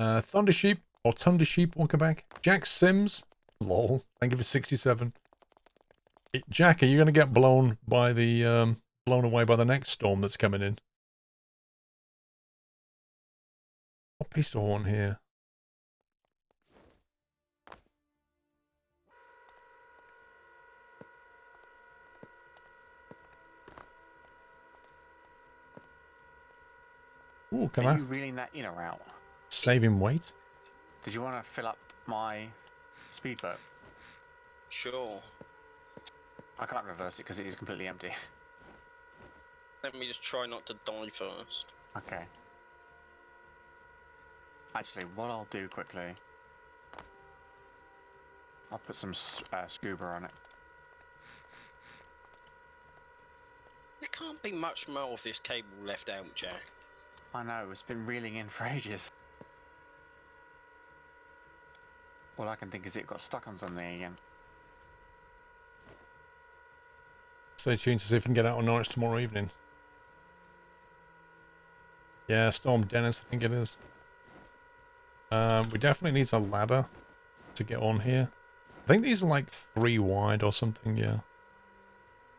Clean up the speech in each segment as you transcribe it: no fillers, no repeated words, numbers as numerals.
Thunder Sheep or Thunder Sheep, welcome back. Jack Sims, lol. Thank you for 67. Jack, are you gonna get blown by the blown away by the next storm that's coming in? What piece do I want here? Ooh, can Are I you reeling that in or out? save him weight? Did you want to fill up my speedboat? Sure. I can't reverse it because it is completely empty. Let me just try not to die first. Okay. Actually, what I'll do quickly, I'll put some scuba on it. There can't be much more of this cable left out, Jack. I know, it's been reeling in for ages. All I can think is it got stuck on something again. Stay tuned to see if we can get out on Norwich tomorrow evening. Yeah, Storm Dennis, I think it is. We definitely need a ladder to get on here. I think these are like 3 wide or something, yeah.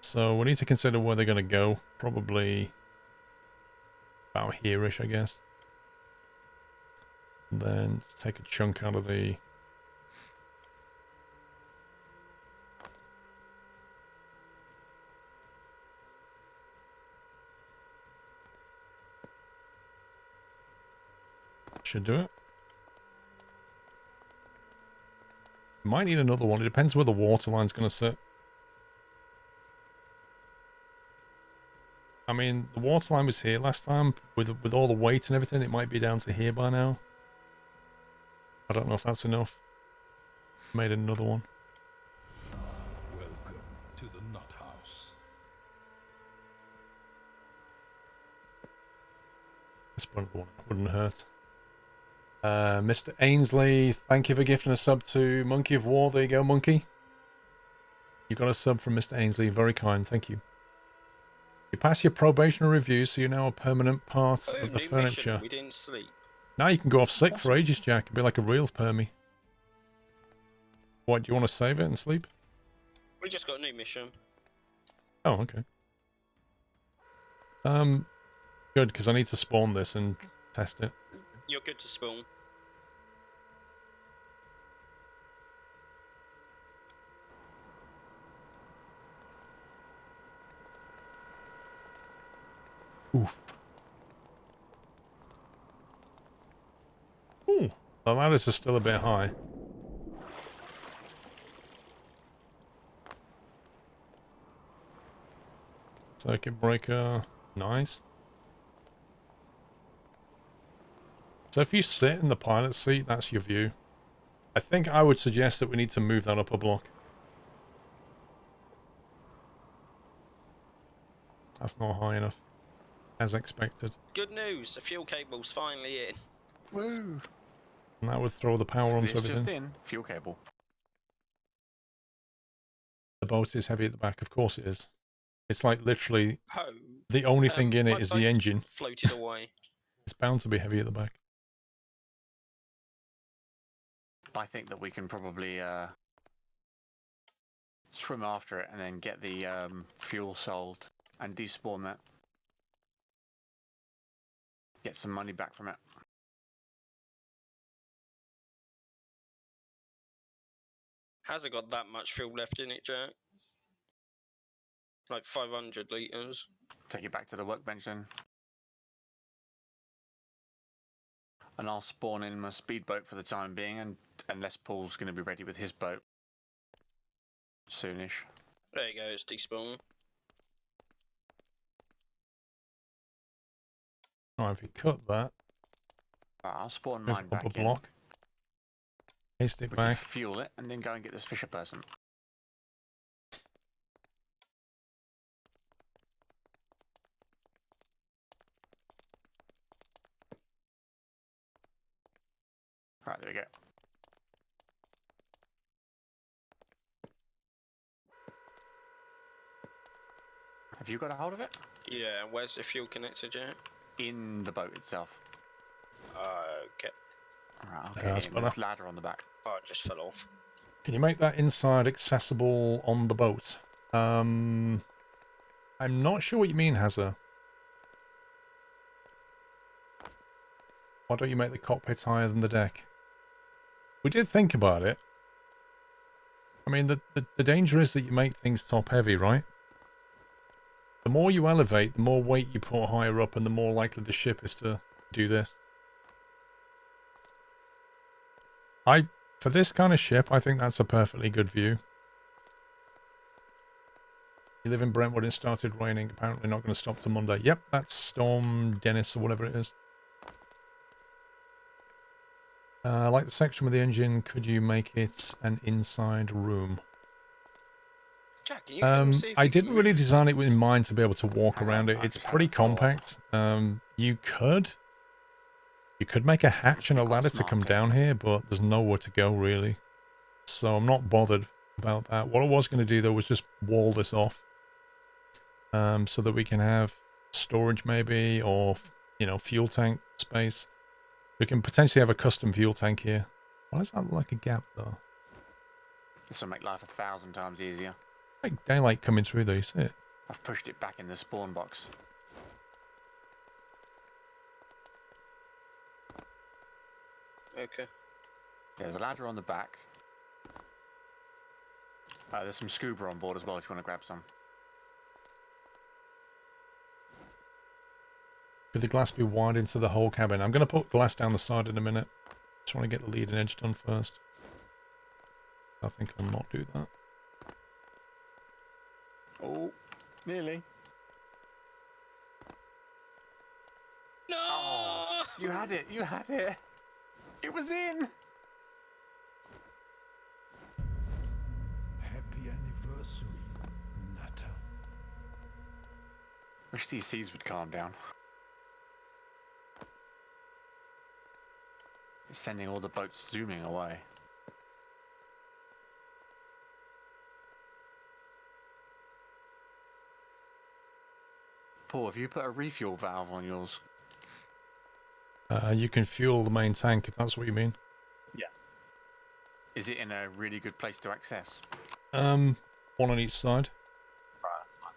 So we need to consider where they're going to go. Probably about here-ish, I guess. And then let's take a chunk out of the... Should do it. Might need another one. It depends where the water line's going to sit. I mean, the water line was here last time with all the weight and everything. It might be down to here by now. I don't know if that's enough. Made another one. Welcome to the Nut House. This one wouldn't hurt. Mr. Ainsley, thank you for gifting a sub to Monkey of War. There you go, Monkey. You got a sub from Mr. Ainsley. Very kind. Thank you. You passed your probationary review, so you're now a permanent part of the new furniture. mission. We didn't sleep. Now you can go off sick for ages, Jack. It'd be like a real permie. What, do you want to save it and sleep? We just got a new mission. Oh, okay. Good, because I need to spawn this and test it. You're good to spawn. Oof. Ooh, the ladders are still a bit high. Circuit breaker, nice. So if you sit in the pilot seat, that's your view. I think I would suggest that we need to move that up a block. That's not high enough, as expected. Good news, the fuel cable's finally in. Woo! And that would throw the power onto It's everything. just in. Fuel cable. The boat is heavy at the back, of course it is. It's like literally Oh. the only thing in my it is the boat engine. Floated away. It's bound to be heavy at the back. I think that we can probably swim after it and then get the fuel sold and despawn that. Get some money back from it. Hasn't got that much fuel left in it, Jack. Like 500 litres. Take it back to the workbench then. And I'll spawn in my speedboat for the time being, and unless Paul's going to be ready with his boat soonish. There you go, it's despawn. Alright, if you cut that, Right, I'll spawn move mine up back a in. block. Paste it We can back. fuel it and then go and get this fisher person. Right, there we go. Have you got a hold of it? Yeah, where's the fuel connector, Jack? In the boat itself. Okay. Right, I'll Yeah, get that's in. There's better. ladder on the back. Oh, it just fell off. Can you make that inside accessible on the boat? I'm not sure what you mean, Hazza. Why don't you make the cockpit higher than the deck? We did think about it. I mean, the danger is that you make things top heavy, right? The more you elevate, the more weight you put higher up, and the more likely the ship is to do this. For this kind of ship, I think that's a perfectly good view. You live in Brentwood, it started raining. Apparently not going to stop till Monday. Yep, that's Storm Dennis or whatever it is. I like the section with the engine. Could you make it an inside room? Jack, can you go and see if I you can didn't really move design it with things? in mind to be able to walk Hang around on, it. I It's just pretty haven't thought. compact. You could make a hatch and a Quite ladder to smart, come okay. down here, but there's nowhere to go really. So I'm not bothered about that. What I was going to do though was just wall this off, so that we can have storage maybe, or you know, fuel tank space. We can potentially have a custom fuel tank here. Why does that look like a gap though? This will make life 1,000 times easier. Like daylight coming through though, you see it? I've pushed it back in the spawn box. Okay. There's a ladder on the back. There's some scuba on board as well if you want to grab some. Could the glass be wide into the whole cabin? I'm going to put glass down the side in a minute. Just want to get the leading edge done first. I think I'll not do that. Oh, nearly. No! Oh, you had it, you had it. It was in. Happy anniversary, Nutter. Wish these seas would calm down. It's sending all the boats zooming away. Paul, have you put a refuel valve on yours? You can fuel the main tank if that's what you mean. Yeah. Is it in a really good place to access? One on each side. Right.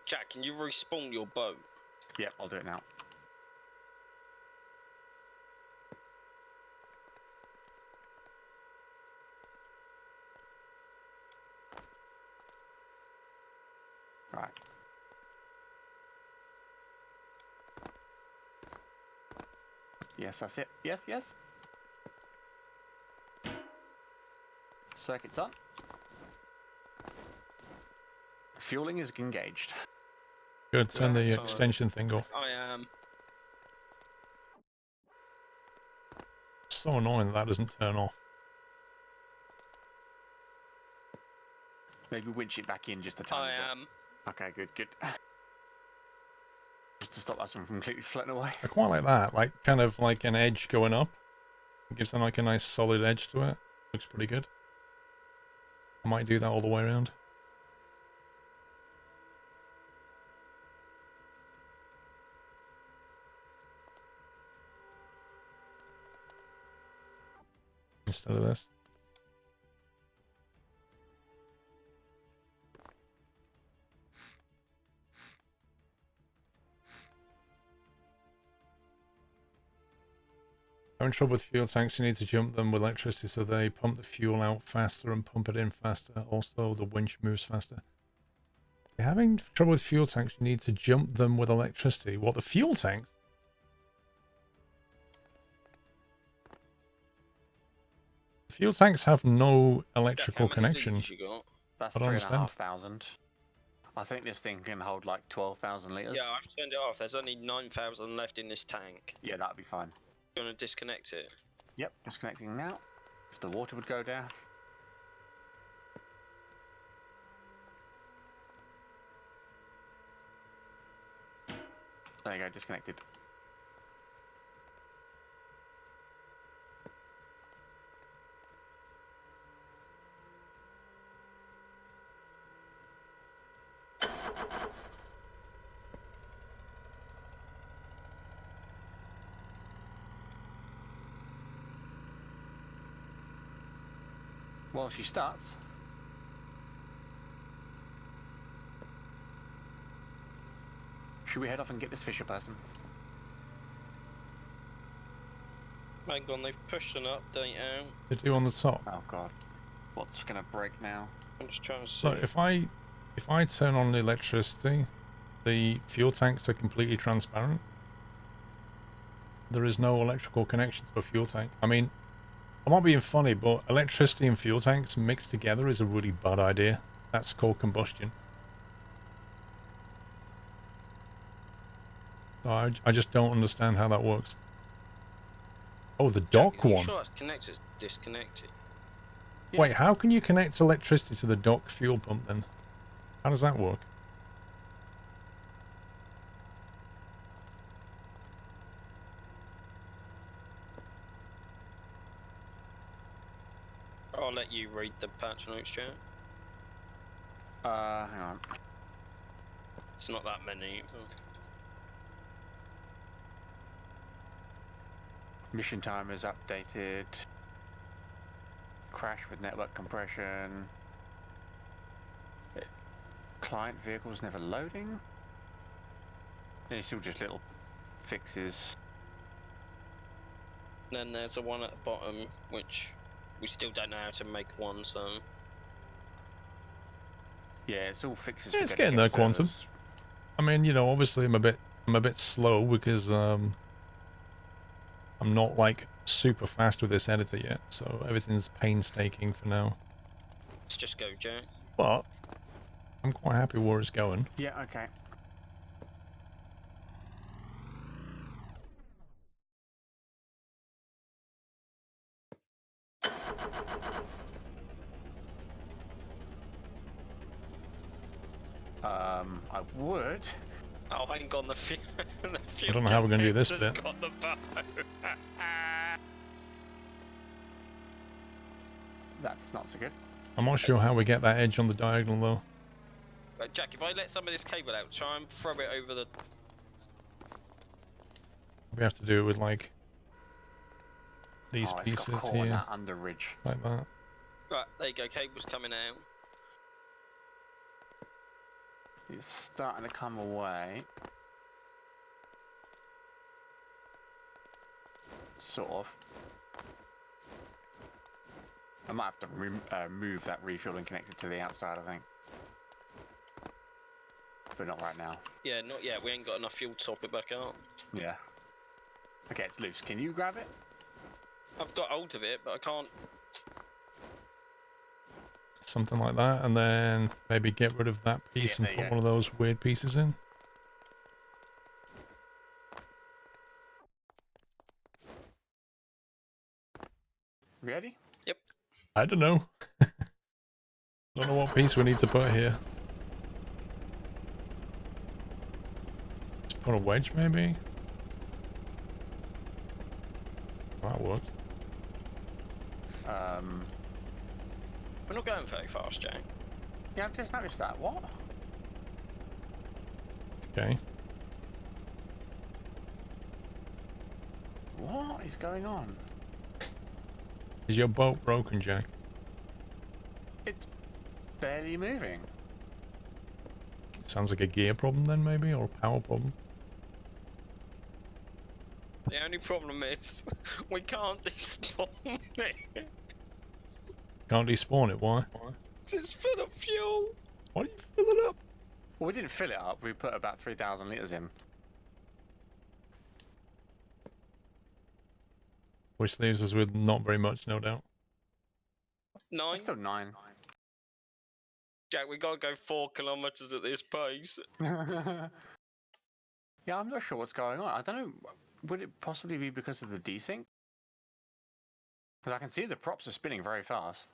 Jack, can you respawn your boat? Yep, I'll do it now. Right. Yes, that's it. Yes, yes. Circuit's on. Fueling is engaged. Good, turn the Yeah, extension thing off. I am. So annoying that doesn't turn off. Maybe winch it back in just a tiny I bit. am. Okay, good, good. Just to stop us from completely floating away. I quite like that, like kind of like an edge going up. It gives them like a nice solid edge to it. Looks pretty good. I might do that all the way around. Instead of this. Having trouble with fuel tanks, you need to jump them with electricity so they pump the fuel out faster and pump it in faster. Also, the winch moves faster. If you're having trouble with fuel tanks, you need to jump them with electricity. What, the fuel tanks? Fuel tanks have no electrical Jack, how many connection. litres you got? That's I don't understand. 3,500. I think this thing can hold like 12,000 litres. Yeah, I've turned it off. There's only 9,000 left in this tank. Yeah, that'd be fine. You want to disconnect it? Yep, disconnecting now. If the water would go down. There you go, disconnected. Well, she starts. Should we head off and get this Fisher person? Hang on, they've pushed an update out. They do on the top. Oh god. What's gonna break now? I'm just trying to see. So if I turn on the electricity, the fuel tanks are completely transparent. There is no electrical connection to a fuel tank. I mean, I'm not being funny, but electricity and fuel tanks mixed together is a really bad idea. That's called combustion. So I just don't understand how that works. Oh, the dock Jack, are you one. sure it's connected? It's disconnected. Yeah. Wait, how can you connect electricity to the dock fuel pump then? How does that work? I'll let you read the patch notes, Jack. Hang on. It's not that many. Mission time is updated. Crash with network compression. Client vehicles never loading. Yeah, still just little fixes. Then there's a one at the bottom, which we still don't know how to make one, so... Yeah, it's all fixes. Yeah, for it's getting there, Quantum. servers. I mean, you know, obviously I'm a bit slow because I'm not like super fast with this editor yet, so everything's painstaking for now. Let's just go, Jack. But I'm quite happy where it's going. Yeah, okay. I would. Oh, hang on, the fuel. I don't know how we're going to do this just bit. got the bow. That's not so good. I'm not sure how we get that edge on the diagonal though. Right, Jack, if I let some of this cable out, try and throw it over the... We have to do it with like these Oh, it's got pieces caught in here, that under ridge. like that. Right, there you go, cable's coming out. It's starting to come away. Sort of. I might have to move that refueling connector to the outside, I think. But not right now. Yeah, not yet, we ain't got enough fuel to top it back up. Yeah. Okay, it's loose. Can you grab it? I've got hold of it, but I can't... Something like that, and then maybe get rid of that piece Yeah, and there put you one of those weird pieces in. Ready? Yep. I don't know. Don't know what piece we need to put here. Just put a wedge maybe? That works. We're not going very fast, Jack. Yeah, I've just noticed that. What? Okay. What is going on? Is your boat broken, Jack? It's barely moving. Sounds like a gear problem then maybe, or a power problem. The only problem is, we can't despawn it. Can't despawn it, why? It's full of fuel. Why do you fill it up? Well, we didn't fill it up. We put about 3,000 litres in. Which leaves us with not very much, no doubt. 9. It's still 9. Jack, we gotta go 4 kilometers at this pace. Yeah, I'm not sure what's going on. I don't know. Would it possibly be because of the desync? Because I can see the props are spinning very fast.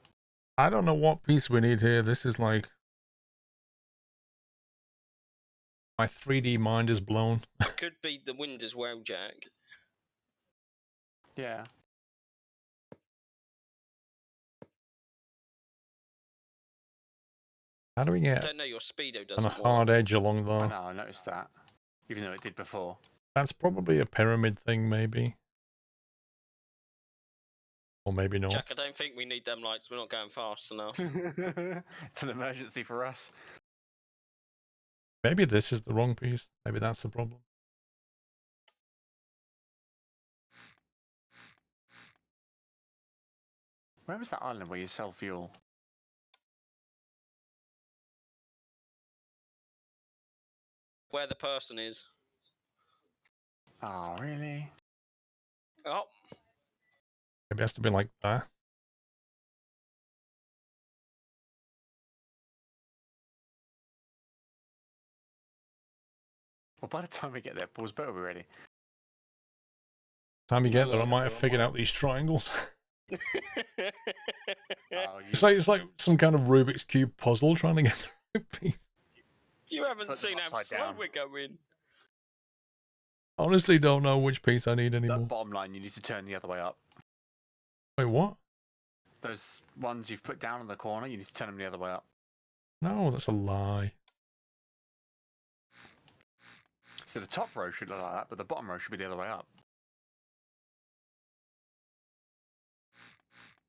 I don't know what piece we need here. This is like... My 3D mind is blown. It could be the wind as well, Jack. Yeah. How do we I get don't know, your speedo on doesn't a hard work. edge along I the... know, I noticed that. Even though it did before. That's probably a pyramid thing, maybe. Or maybe not. Jack, I don't think we need them lights. We're not going fast enough. It's an emergency for us. Maybe this is the wrong piece. Maybe that's the problem. Where was that island where you sell fuel? Where the person is. Oh, really? Oh, Maybe it has to be like that. Well, by the time we get there, Paul's boat will be ready. Time you get there, I might have figured out these triangles. Oh, It's like some kind of Rubik's Cube puzzle trying to get the right piece. you haven't Put them seen how upside slow down. we're going. Honestly, don't know which piece I need anymore. That bottom line, you need to turn the other way up. Wait, what? Those ones you've put down in the corner, you need to turn them the other way up. No, that's a lie. So the top row should look like that, but the bottom row should be the other way up.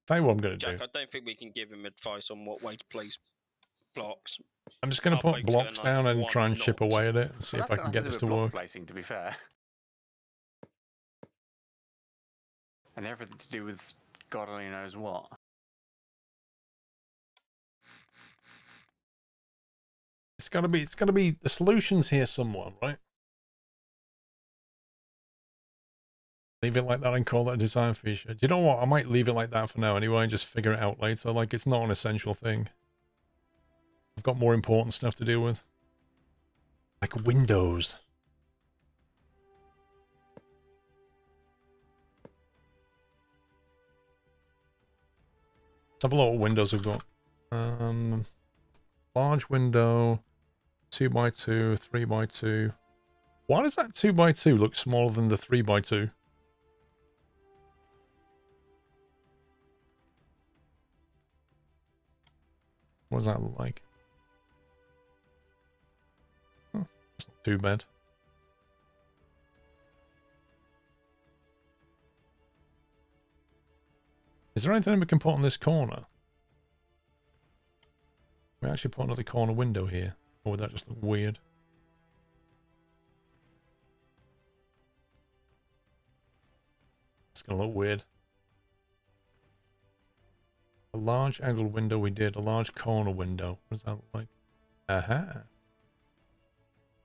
Tell you what I'm going to Jack, do. I don't think we can give him advice on what way to place blocks. I'm just going to our put boat's blocks going, like, down and one try and chip knot. away at it and see Well, if I that's can got get nothing this do to with block work. placing, to be fair. And everything to do with God only knows what. It's got to be the solution's here somewhere, right? Leave it like that and call that a design feature. Do you know what? I might leave it like that for now anyway and just figure it out later. Like, it's not an essential thing. I've got more important stuff to deal with. Like windows. Let's have a lot of windows we've got. Large window, 2x2, 3x2. Why does that 2x2 look smaller than the 3x2? What does that look like? Oh, it's not too bad. Is there anything we can put on this corner? We actually put another corner window here. Or would that just look weird? It's going to look weird. A large angled window we did. A large corner window. What does that look like? Aha.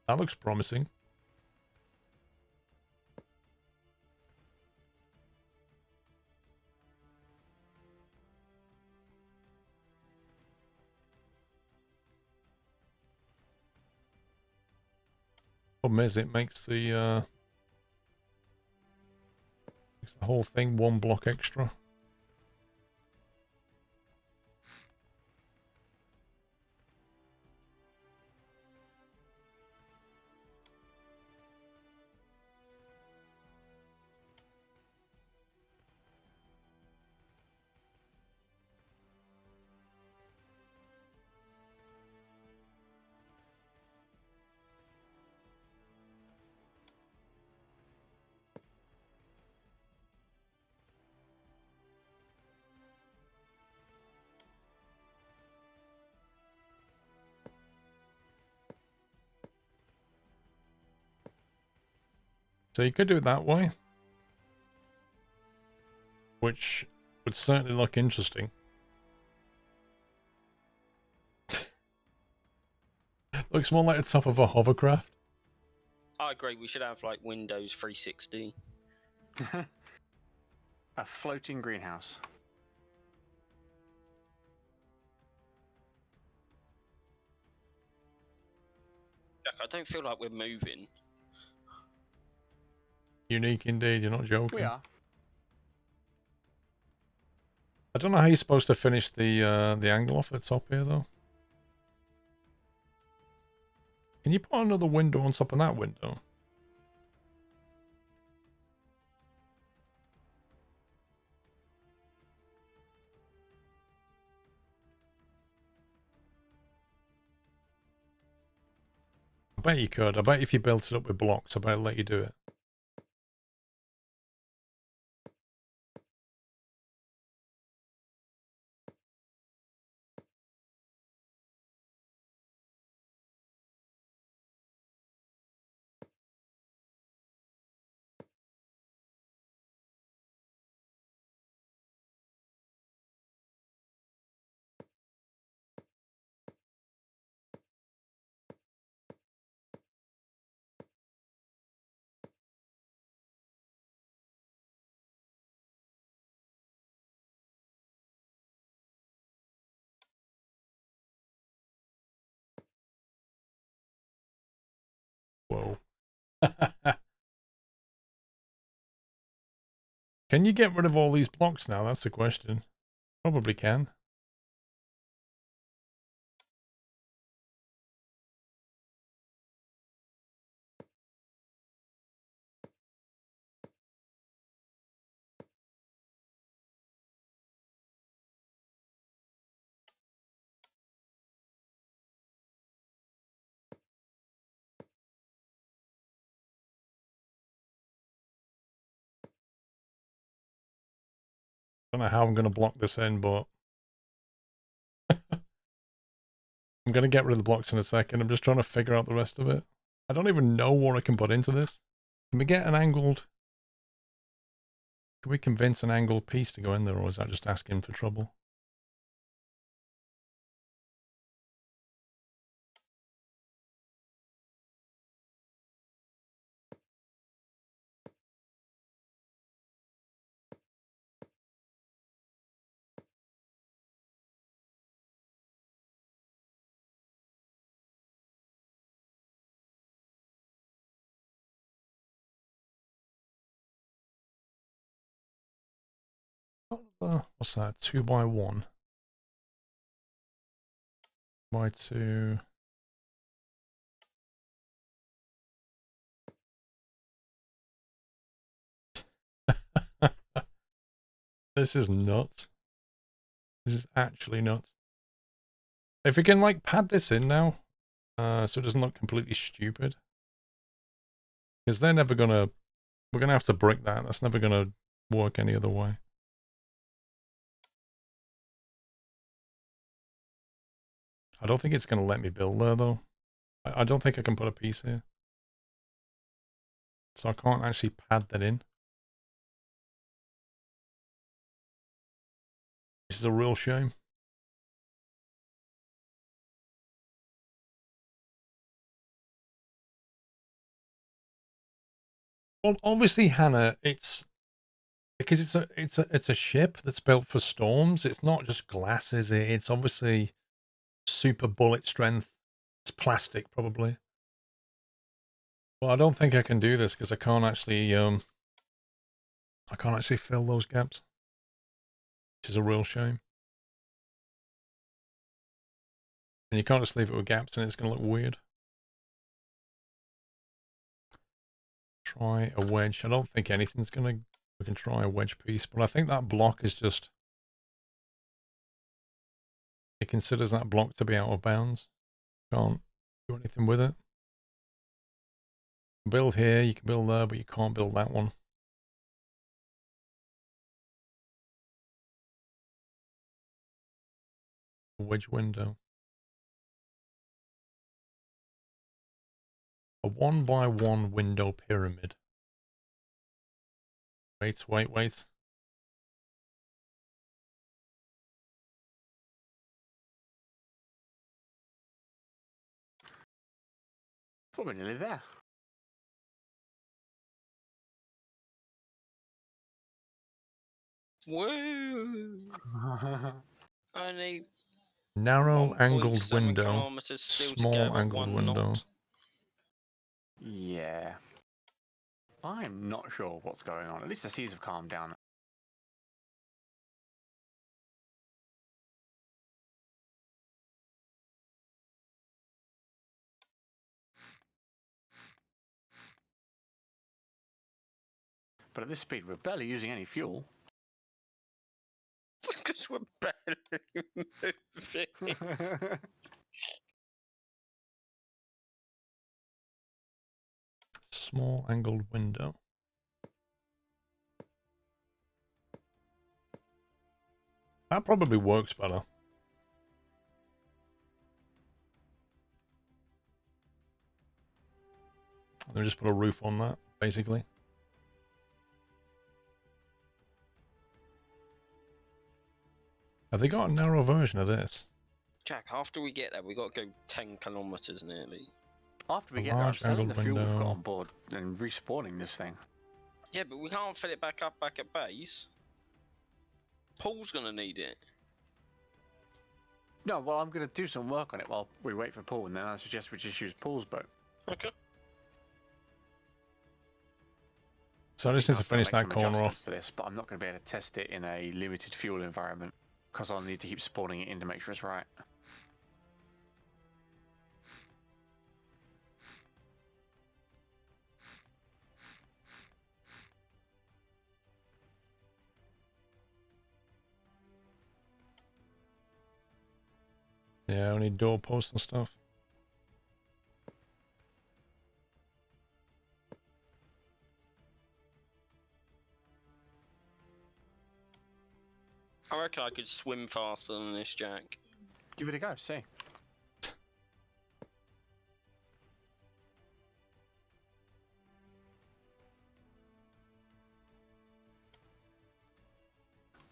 That looks promising. Problem is, it makes the whole thing one block extra. So you could do it that way, which would certainly look interesting. Looks more like the top of a hovercraft. I agree. We should have like Windows 360. A floating greenhouse. Jack, I don't feel like we're moving. Unique indeed, you're not joking. We are. I don't know how you're supposed to finish the angle off the top here, though. Can you put another window on top of that window? I bet you could. I bet if you built it up with blocks, I bet it'll let you do it. Can you get rid of all these blocks now? That's the question. Probably can. Don't know how I'm going to block this in, but I'm going to get rid of the blocks in a second. I'm just trying to figure out the rest of it. I don't even know what I can put into this. Can we get an angled... Can we convince an angled piece to go in there, or is that just asking for trouble? What's that? 2 by 1. 2 by 2. This is nuts. This is actually nuts. If we can like pad this in now, so it doesn't look completely stupid. Because they're never gonna... We're gonna have to brick that. That's never gonna work any other way. I don't think it's gonna let me build there though. I don't think I can put a piece here. So I can't actually pad that in. This is a real shame. Well, obviously, Hannah, it's because it's a ship that's built for storms. It's not just glass, is it? It's obviously super bullet strength. It's plastic, probably. Well, I don't think I can do this because I can't actually fill those gaps, which is a real shame. And you can't just leave it with gaps, and it's going to look weird. Try a wedge. I don't think anything's going to... We can try a wedge piece, but I think that block is just... It considers that block to be out of bounds. Can't do anything with it. Build here, you can build there, but you can't build that one. A wedge window. A 1 by 1 window pyramid. Wait. We're nearly there. Woo! Only Narrow angled 1.7 window. kilometers still to Small go, but angled 1 window. knot. Yeah. I'm not sure what's going on. At least the seas have calmed down. But at this speed, we're barely using any fuel. Because we're barely moving. Small angled window. That probably works better. Let me just put a roof on that, basically. Have they got a narrow version of this? Jack, after we get there, we got to go 10 kilometers nearly. After we A get there, I'm large selling the angled fuel we've got window. on board and respawning this thing. Yeah, but we can't fill it back up back at base. Paul's gonna need it. No, well, I'm going to do some work on it while we wait for Paul, and then I suggest we just use Paul's boat. Okay. So I just need to finish that some corner adjustments off. to this, but I'm not going to be able to test it in a limited fuel environment because I'll need to keep spawning it in to make sure it's right. Yeah, I need doorposts and stuff. I reckon I could swim faster than this, Jack. Give it a go, see.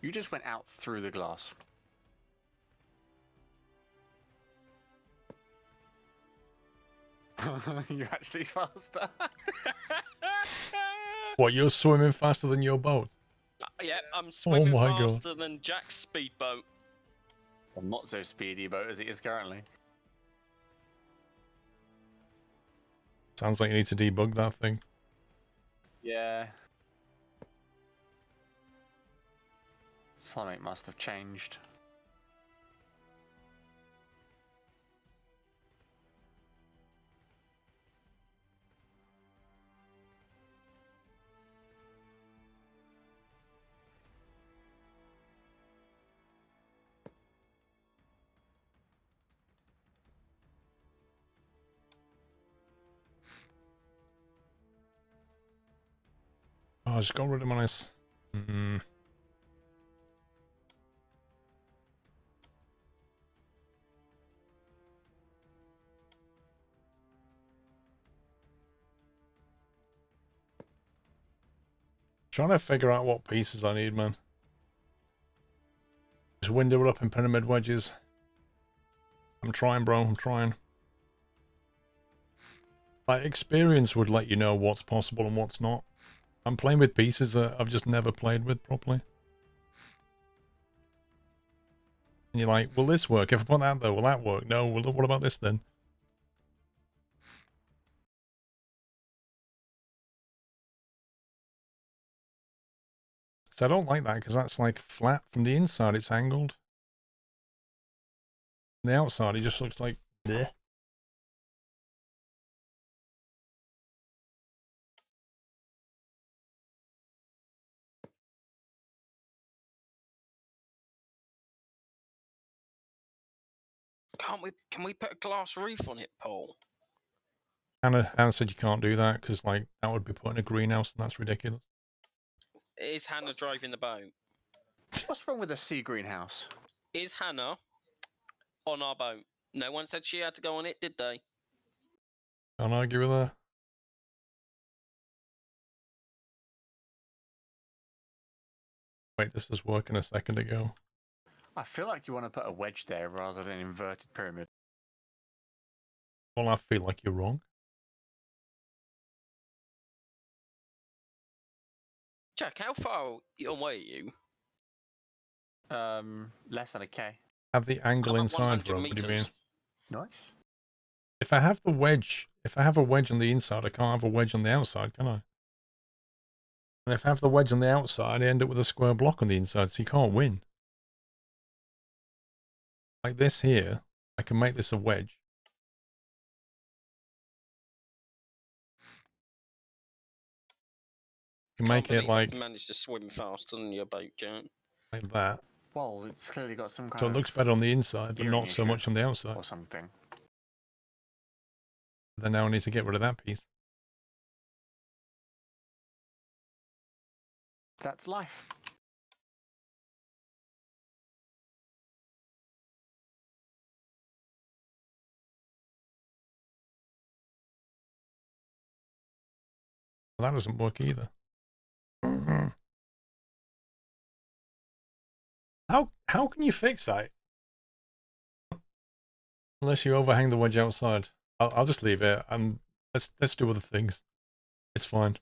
You just went out through the glass. You're actually faster. What, you're swimming faster than your boat? Yeah, I'm swimming my God. faster than Jack's speedboat. Well, not so speedy boat as it is currently. Sounds like you need to debug that thing. Yeah. Something must have changed. Oh, I just got rid of my nice... Trying to figure out what pieces I need, man. Just window it up in pyramid wedges. I'm trying, bro. I'm trying. Like, experience would let you know what's possible and what's not. I'm playing with pieces that I've just never played with properly. And you're like, will this work? If I put that there, will that work? No, well, what about this then? So I don't like that because that's like flat from the inside. It's angled. From the outside, it just looks like bleh. Can we put a glass roof on it, Paul? Hannah said you can't do that because like that would be putting a greenhouse and that's ridiculous. Is Hannah driving the boat? What's wrong with a sea greenhouse? Is Hannah on our boat? No one said she had to go on it, did they? Can't argue with that. Wait, this was working a second ago. I feel like you want to put a wedge there rather than an inverted pyramid. Well, I feel like you're wrong. Jack, how far away are you? Less than a K. Have the angle I'm at inside, 100 bro. What do you mean? meters. Nice. If I have the wedge, if I have a wedge on the inside, I can't have a wedge on the outside, can I? And if I have the wedge on the outside, I end up with a square block on the inside, so you can't win. Like this here, I can make this a wedge. You can make it like I managed to swim faster than your boat, Jack. like that. Well, it's clearly got some kind So of it looks better on the inside, but gearing not so issue much on the outside. or something. Then now I need to get rid of that piece. That's life. Well, that doesn't work either. How can you fix that? Unless you overhang the wedge outside. I'll just leave it and let's do other things. It's fine.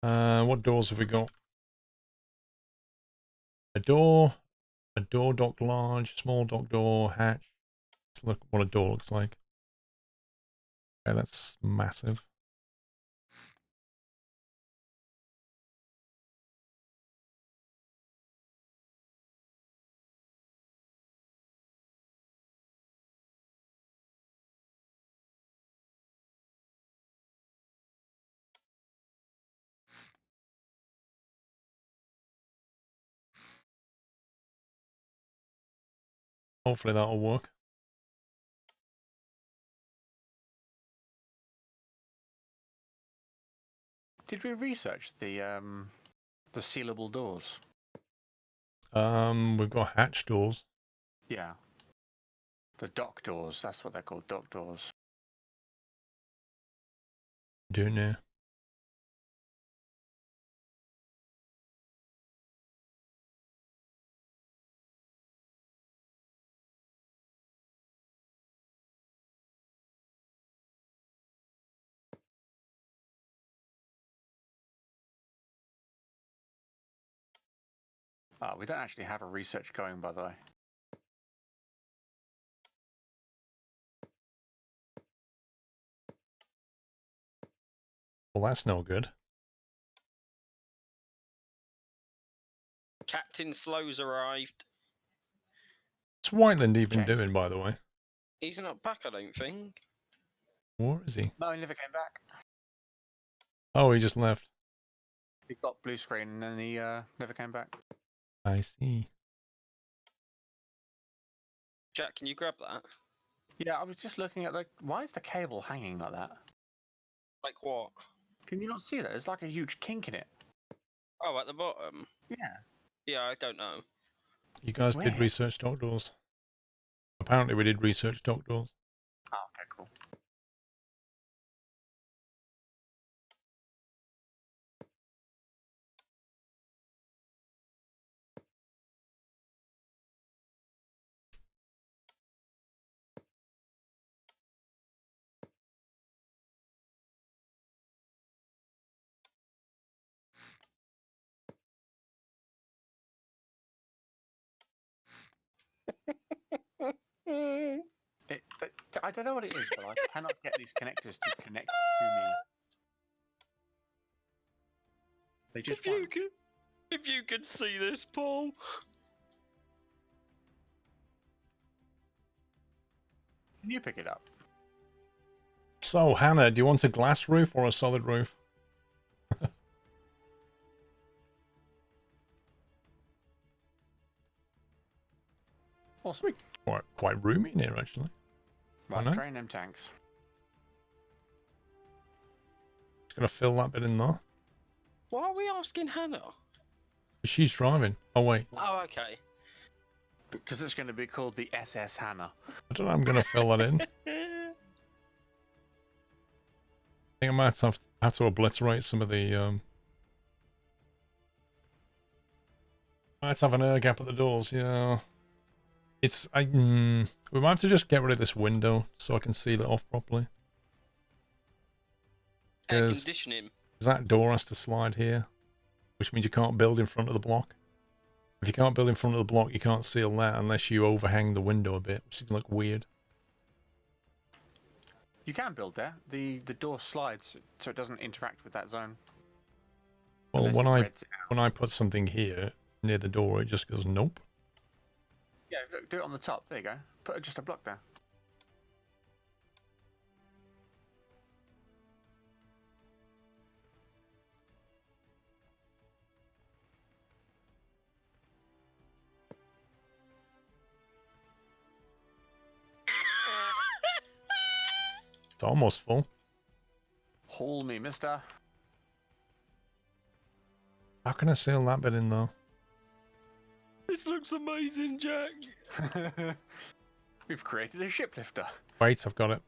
What doors have we got? A door dock large, small dock door, hatch. Let's look what a door looks like. Okay, that's massive. Hopefully that'll work. Did we research the sealable doors? We've got hatch doors. Yeah. The dock doors. That's what they're called. Dock doors. Don't know. We don't actually have a research going, by the way. Well, that's no good. Captain Slow's arrived. What's Whiteland even Check. doing, by the way? He's not back, I don't think. Where is he? No, he never came back. Oh, he just left. He got blue screen and then he never came back. I see. Jack, can you grab that? Yeah, I was just looking at why is the cable hanging like that? Like what? Can you not see that? There's like a huge kink in it. Oh, at the bottom. Yeah. Yeah, I don't know. You guys did Where? research dock doors. Apparently we did research dock doors. Oh, okay, cool. I don't know what it is, but I cannot get these connectors to connect to me. They just won't. If you could see this, Paul. Can you pick it up? So, Hannah, do you want a glass roof or a solid roof? Awesome. Quite roomy in here, actually. Right, nice. train them tanks. Just gonna fill that bit in there. Why are we asking Hannah? She's driving. Oh, wait. Oh, okay. Because it's going to be called the SS Hannah. I don't know, I'm gonna fill that in. I think I might have to obliterate some of the, might have an air gap at the doors, yeah. It's, we might have to just get rid of this window so I can seal it off properly. Air Yes. conditioning. That door has to slide here, which means you can't build in front of the block. If you can't build in front of the block, you can't seal that unless you overhang the window a bit, which is look weird. You can build there. The door slides so it doesn't interact with that zone. Well, Unless when it I reds it out. put something here near the door, it just goes nope. Yeah, look, do it on the top. There you go. Put just a block there. It's almost full. Haul me, mister. How can I seal that bit in though? This looks amazing, Jack. We've created a shiplifter. Wait, I've got it.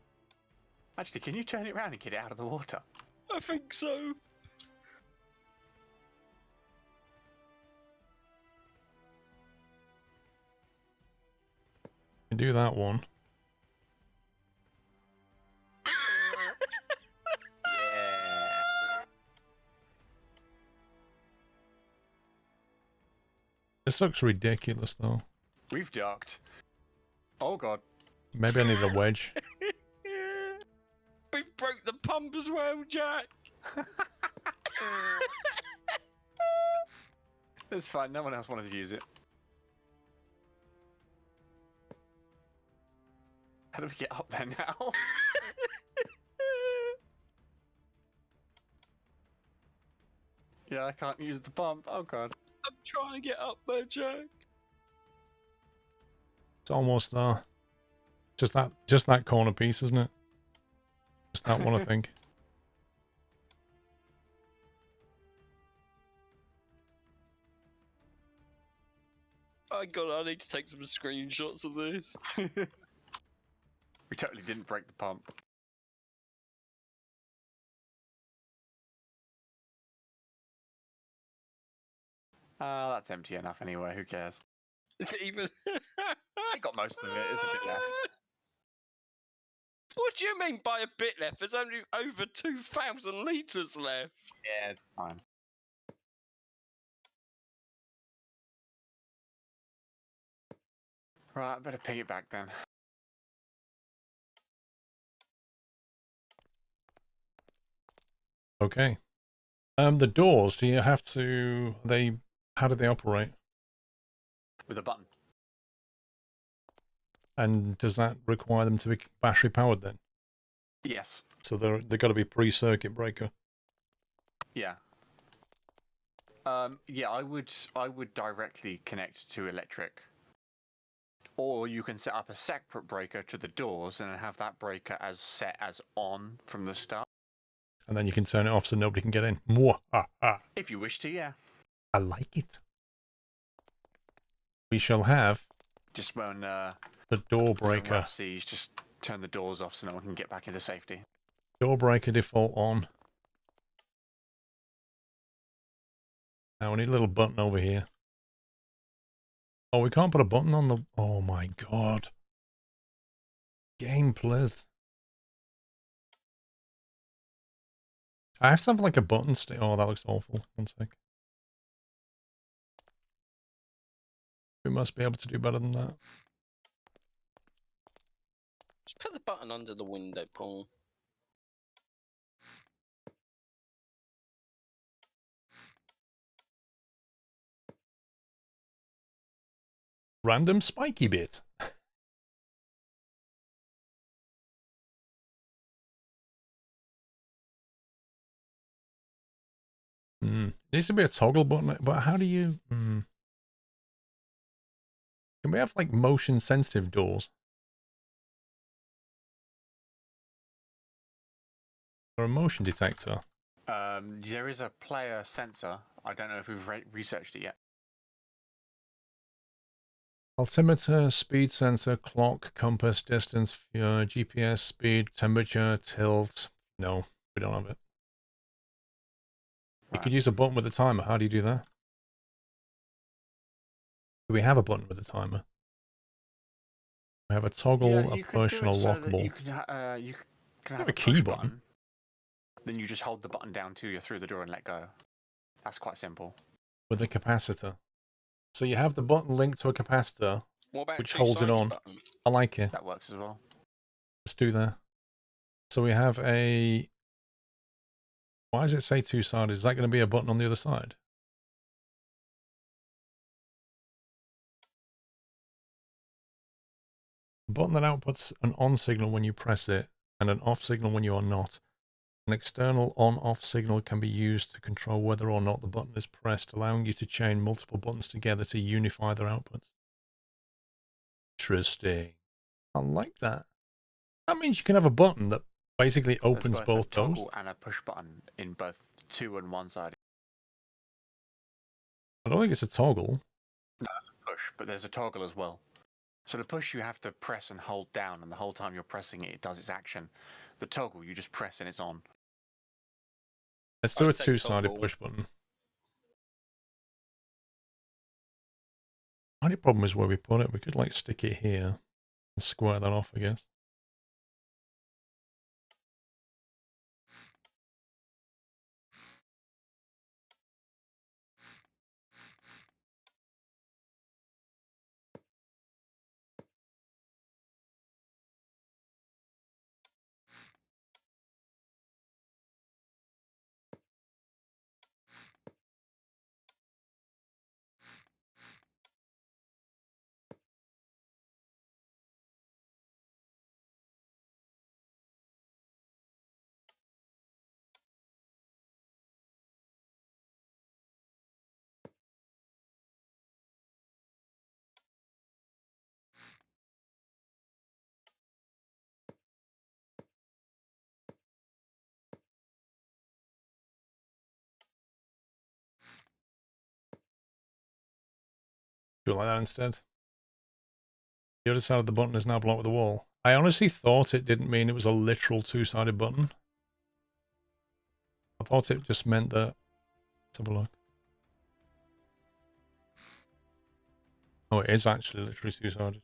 Actually, can you turn it around and get it out of the water? I think so. I can do that one. Yeah. This looks ridiculous though. We've docked. Oh god. Maybe I need a wedge. We broke the pump as well, Jack. It's fine. No one else wanted to use it. How do we get up there now? Yeah, I can't use the pump. Oh god. I'm trying to get up there, Jack. It's almost there. Just that corner piece, isn't it? Just that one, I think. Oh god, I need to take some screenshots of this. We totally didn't break the pump. That's empty enough anyway, who cares? Even. I got most of it, there's a bit left. What do you mean by a bit left? There's only over 2,000 litres left. Yeah, it's fine. Right, I better ping it back then. Okay. The doors, do you have to... How do they operate? With a button. And does that require them to be battery powered then? Yes. So they've got to be pre-circuit breaker. Yeah. Yeah, I would directly connect to electric. Or you can set up a separate breaker to the doors and have that breaker as set as on from the start. And then you can turn it off so nobody can get in. Mwah-ha-ha. If you wish to, yeah. I like it. We shall have Just when the door breaker. rough seas, just turn the doors off so no one can get back into safety. Door breaker default on. Now we need a little button over here. Oh, we can't put a button on the... Oh my god. Game, please. I have to have like a button stick. Oh, that looks awful. One sec. We must be able to do better than that. Just put the button under the window, Paul. Random spiky bit. Needs to be a toggle button, but how do you... Can we have like motion sensitive doors? Or a motion detector? There is a player sensor. I don't know if we've researched it yet. Altimeter, speed sensor, clock, compass, distance, GPS, speed, temperature, tilt. No, we don't have it. You could use a button with a timer. How do you do that? Do we have a button with a timer? We have a toggle, a push, and a lockable. You can have a a key push button. Then you just hold the button down till you're through the door and let go. That's quite simple. With a capacitor. So you have the button linked to a capacitor, What about which holds it on. button? I like it. That works as well. Let's do that. So we have a... Why does it say two-sided? Is that going to be a button on the other side? A button that outputs an on signal when you press it and an off signal when you are not. An external on-off signal can be used to control whether or not the button is pressed, allowing you to chain multiple buttons together to unify their outputs. Interesting. I like that. That means you can have a button that basically opens There's both a those. toggle and a push button in both 2 and 1 side. I don't think it's a toggle. No, that's a push, but there's a toggle as well. So the push you have to press and hold down, and the whole time you're pressing it, it does its action. The toggle, you just press and it's on. Let's do I'd a say two-sided toggle. push button. Only problem is where we put it. We could like stick it here and square that off, I guess. Do it like that instead. The other side of the button is now blocked with a wall. I honestly thought it didn't mean it was a literal two-sided button. I thought it just meant that... Let's have a look. Oh, it is actually literally two-sided.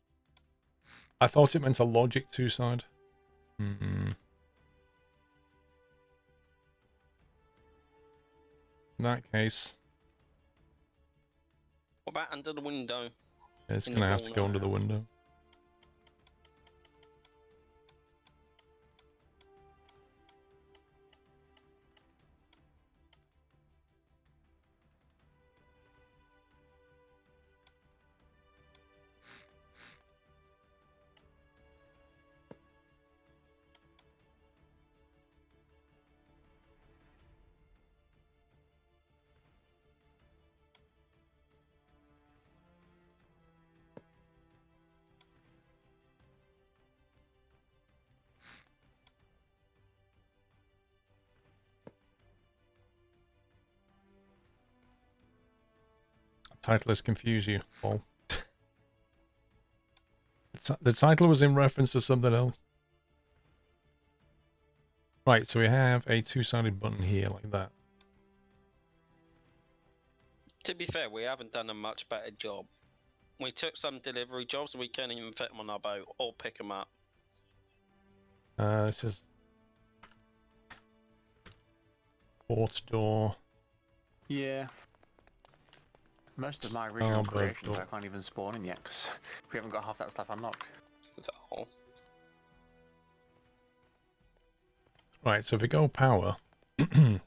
I thought it meant a logic two-side. In that case... What about under the window? It's In going to the have to go under the corner. window. Title has confused you, Paul. The title was in reference to something else. Right, so we have a two-sided button here, like that. To be fair, we haven't done a much better job. We took some delivery jobs and we can't even fit them on our boat or pick them up. This is... Port door. Yeah. Most of my original Starboard creations door. I can't even spawn in yet because we haven't got half that stuff unlocked. So, Right, so if we go power...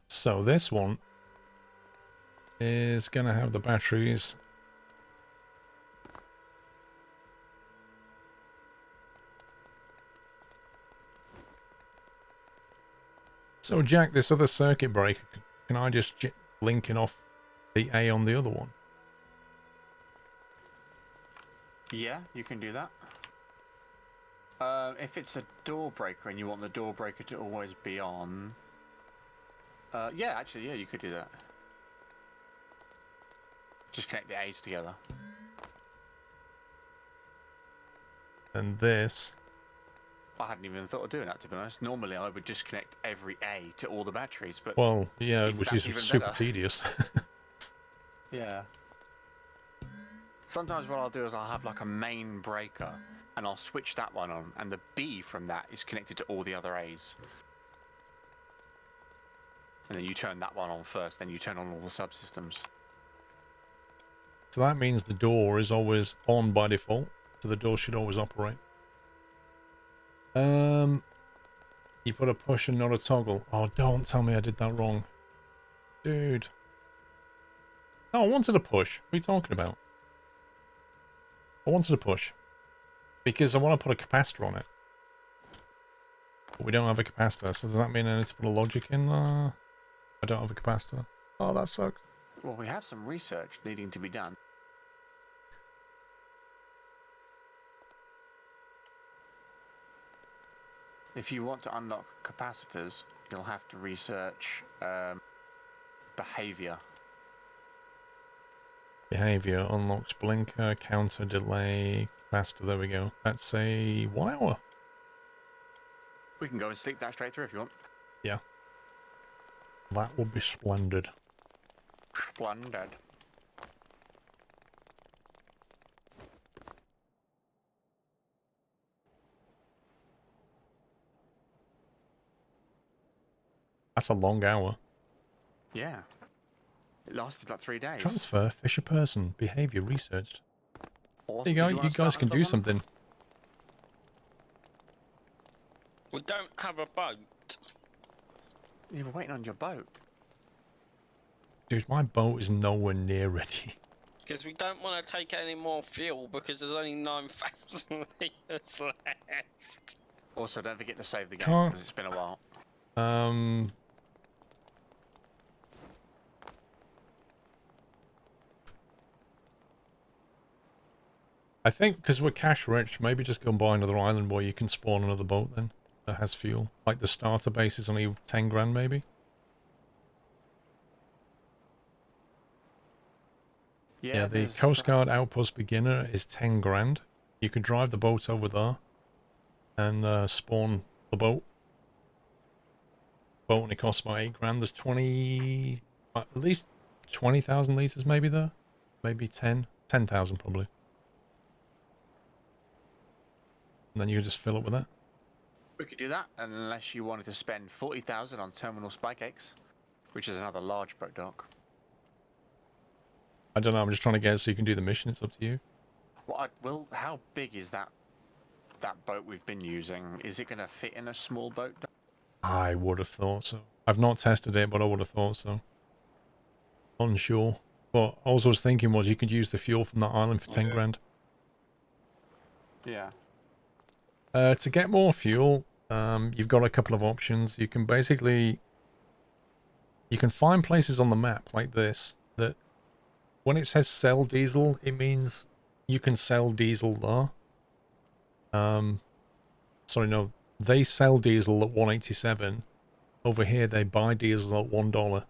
so this one is going to have the batteries... So Jack, this other circuit breaker, can I just link it off the A on the other one? Yeah, you can do that. If it's a door breaker and you want the door breaker to always be on... yeah, actually, yeah, you could do that. Just connect the A's together. And this... I hadn't even thought of doing that, to be honest. Normally, I would just connect every A to all the batteries, but... Well, yeah, Even which that's is even super better. tedious. Yeah. Sometimes what I'll do is I'll have like a main breaker, and I'll switch that one on, and the B from that is connected to all the other A's. And then you turn that one on first, then you turn on all the subsystems. So that means the door is always on by default. So the door should always operate. You put a push and not a toggle. Oh, don't tell me I did that wrong. Dude. No, I wanted a push. What are you talking about? I wanted a push. Because I want to put a capacitor on it. But we don't have a capacitor, so does that mean I need to put a logic in? I don't have a capacitor. Oh, that sucks. Well, we have some research needing to be done. If you want to unlock capacitors, you'll have to research behavior. Behavior unlocks blinker, counter, delay, capacitor. There we go. That's a 1 hour. We can go and sleep that straight through if you want. Yeah. That would be splendid. Splendid. That's a long hour. Yeah. It lasted like 3 days. Transfer, Fisher person, behavior researched. Awesome. There you go, Did you wanna guys start can another do one? something. we don't have a boat. You were waiting on your boat. Dude, my boat is nowhere near ready. Because we don't want to take any more fuel because there's only 9,000 litres left. Also, don't forget to save the game Can't- because it's been a while. I think because we're cash rich, maybe just go and buy another island where you can spawn another boat then that has fuel. Like the starter base is only 10 grand maybe. Yeah, the there's Coast Guard Outpost Beginner is 10 grand. You can drive the boat over there and spawn the boat. Boat only costs about 8 grand. There's 20, at least 20,000 litres maybe there. Maybe 10,000 probably. And then you can just fill it with that. We could do that, unless you wanted to spend 40,000 on terminal spy cakes, which is another large boat dock. I don't know, I'm just trying to guess so you can do the mission. It's up to you. Well, how big is that boat we've been using? Is it going to fit in a small boat dock? I would have thought so. I've not tested it, but I would have thought so. Unsure. But all I was thinking was you could use the fuel from that island for 10 grand. Yeah. To get more fuel, you've got a couple of options. You can basically... You can find places on the map like this that when it says sell diesel, it means you can sell diesel there. Sorry, no. They sell diesel at 187. Over here, they buy diesel at $1.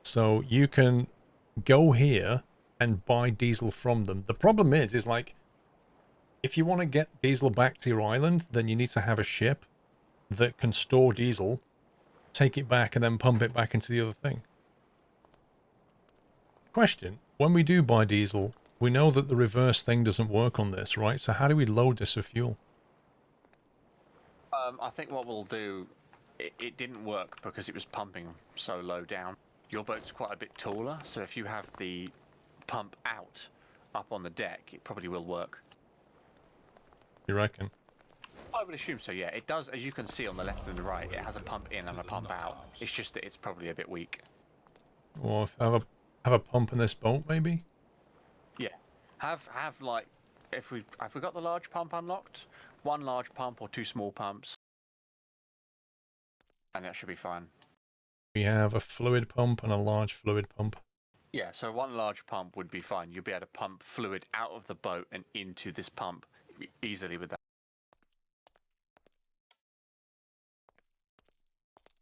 So you can go here and buy diesel from them. The problem is like, if you want to get diesel back to your island, then you need to have a ship that can store diesel, take it back, and then pump it back into the other thing. Question, when we do buy diesel, we know that the reverse thing doesn't work on this, right? So how do we load this with fuel? I think what we'll do, it didn't work because it was pumping so low down. Your boat's quite a bit taller, so if you have the pump out up on the deck, it probably will work. You reckon? I would assume so, yeah. It does, as you can see on the left and the right, it has a pump in and a pump out. It's just that it's probably a bit weak. Or if I have a pump in this boat, maybe? Yeah. Have like, have we got the large pump unlocked? One large pump or two small pumps, and that should be fine. We have a fluid pump and a large fluid pump. Yeah, so one large pump would be fine. You'll be able to pump fluid out of the boat and into this pump easily with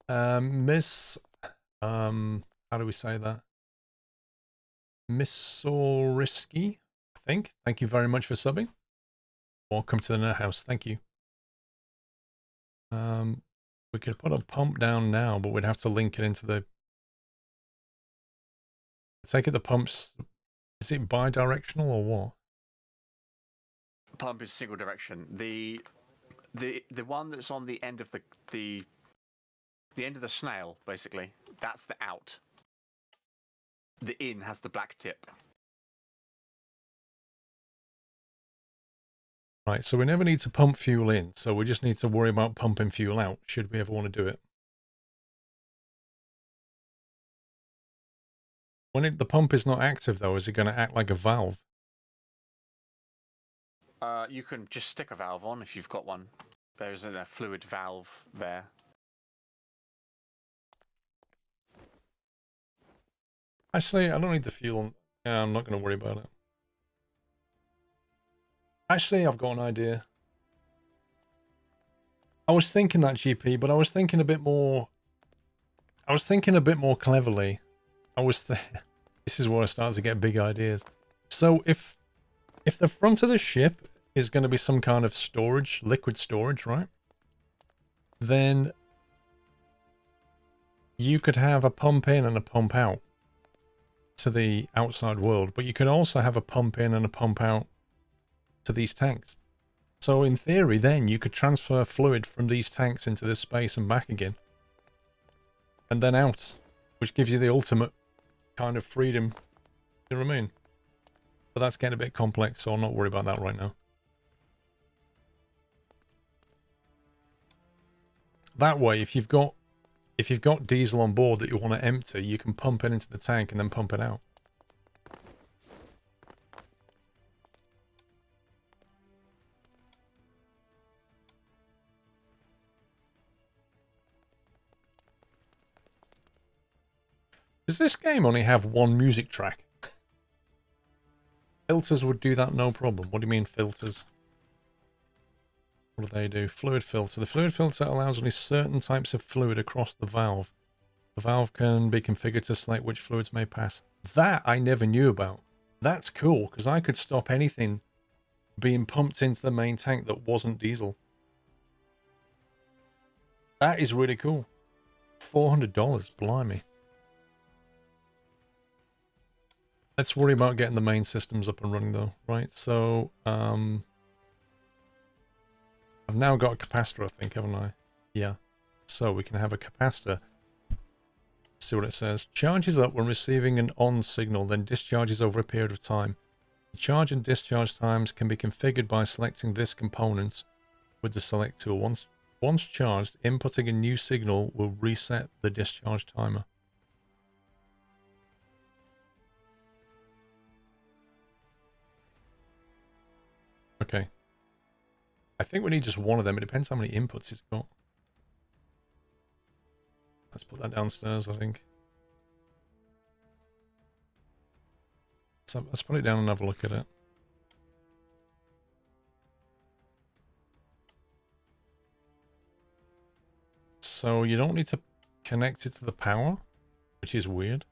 that. Miss, how do we say that? Missoriski, I think. Thank you very much for subbing. Welcome to the net house. Thank you. We could put a pump down now, but we'd have to link it into the... I take it the pumps... Is it bi-directional or what? Pump is single direction. The one that's on the end of the end of the snail, basically, that's the out. The in has the black tip. Right, so we never need to pump fuel in, so we just need to worry about pumping fuel out, should we ever want to do it. When the pump is not active, though, is it going to act like a valve? You can just stick a valve on if you've got one. There's a fluid valve there. Actually, I don't need the fuel. Yeah, I'm not going to worry about it. Actually, I've got an idea. I was thinking that, GP, but I was thinking a bit more... I was thinking a bit more cleverly. This is where I start to get big ideas. So if the front of the ship is going to be some kind of storage, liquid storage, right? Then you could have a pump in and a pump out to the outside world, but you could also have a pump in and a pump out to these tanks. So in theory, then you could transfer fluid from these tanks into this space and back again. And then out, which gives you the ultimate kind of freedom. You know what I mean? But that's getting a bit complex, so I'll not worry about that right now. That way, if you've got diesel on board that you want to empty, you can pump it into the tank and then pump it out. Does this game only have one music track? Filters would do that no problem. What do you mean filters? What do they do? Fluid filter. The fluid filter allows only certain types of fluid across the valve. The valve can be configured to select which fluids may pass. That I never knew about. That's cool, because I could stop anything being pumped into the main tank that wasn't diesel. That is really cool. $400, blimey. Let's worry about getting the main systems up and running though, right? So, I've now got a capacitor, I think, haven't I? Yeah. So we can have a capacitor. See what it says. Charges up when receiving an on signal, then discharges over a period of time. The charge and discharge times can be configured by selecting this component with the select tool. Once charged, inputting a new signal will reset the discharge timer. Okay. I think we need just one of them. It depends how many inputs it's got. Let's put that downstairs, I think. So let's put it down and have a look at it. So you don't need to connect it to the power, which is weird.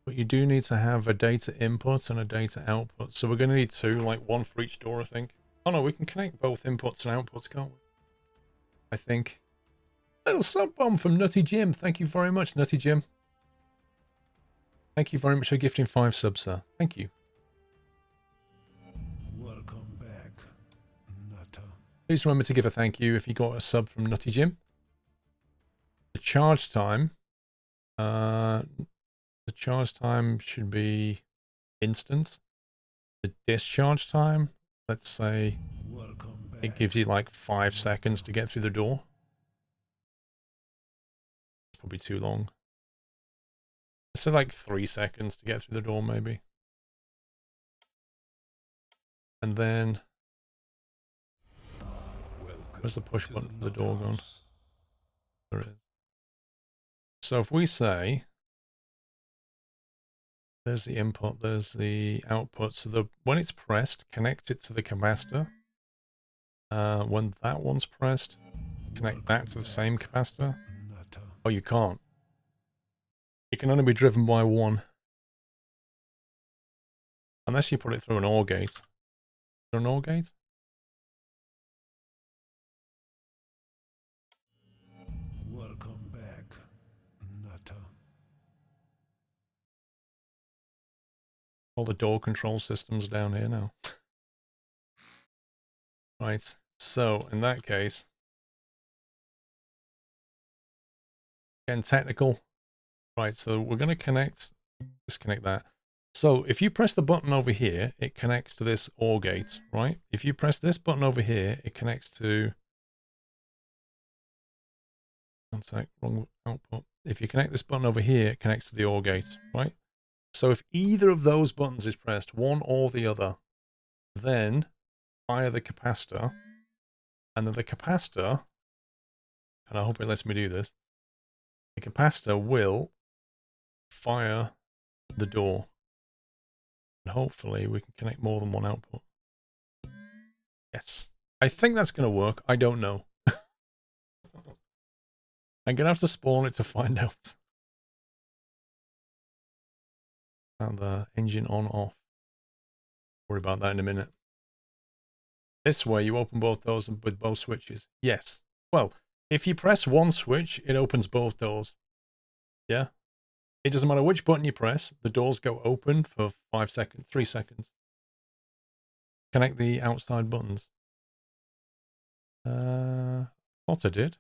But you do need to have a data input and a data output. So we're going to need two, like one for each door, I think. Oh no, we can connect both inputs and outputs, can't we? I think. Little sub bomb from Nutty Jim. Thank you very much, Nutty Jim. Thank you very much for gifting 5 subs, sir. Thank you. Welcome back, Nutter. Please remember to give a thank you if you got a sub from Nutty Jim. The charge time. The charge time should be instant. The discharge time, let's say it gives you like 5 seconds to get through the door. It's probably too long. So like 3 seconds to get through the door, maybe. And then where's the push button for the door gone? There it is. So if we say there's the input, there's the output. So when it's pressed, connect it to the capacitor. When that one's pressed, connect that to the same capacitor. Oh, you can't. It can only be driven by one. Unless you put it through an OR gate. Is there an OR gate? Welcome back, Nutter. All the door control systems down here now. Right. So, in that case, getting technical. Right, so we're going to connect, disconnect that. So if you press the button over here, it connects to this OR gate, right? If you press this button over here, it connects to, one sec, wrong output. If you connect this button over here, it connects to the OR gate, right? So if either of those buttons is pressed, one or the other, then fire the capacitor, and then the capacitor, and I hope it lets me do this, the capacitor will fire the door, and hopefully we can connect more than one output. Yes, I think that's going to work. I don't know. I'm going to have to spawn it to find out. And the engine on off. Worry about that in a minute. This way you open both doors with both switches. Yes. Well, if you press one switch, it opens both doors. Yeah. It doesn't matter which button you press, the doors go open for 5 seconds, 3 seconds. Connect the outside buttons. What I did.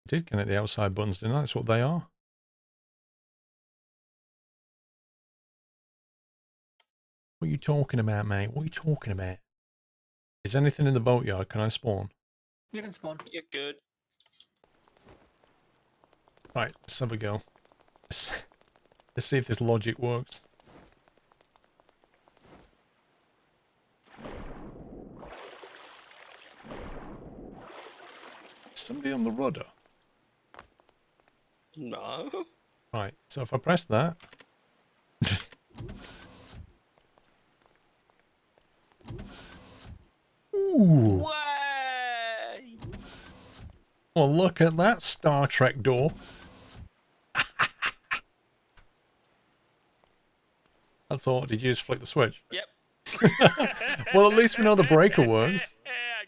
I did connect the outside buttons, didn't I? That's what they are. What are you talking about, mate? What are you talking about? Is anything in the boatyard? Can I spawn? You can spawn. You're good. Right, let's have a go. Let's see if this logic works. Somebody on the rudder? No. Right, so if I press that... Ooh! Way! Well, look at that Star Trek door. That's all. Did you just flick the switch? Yep. Well, at least we know the breaker works.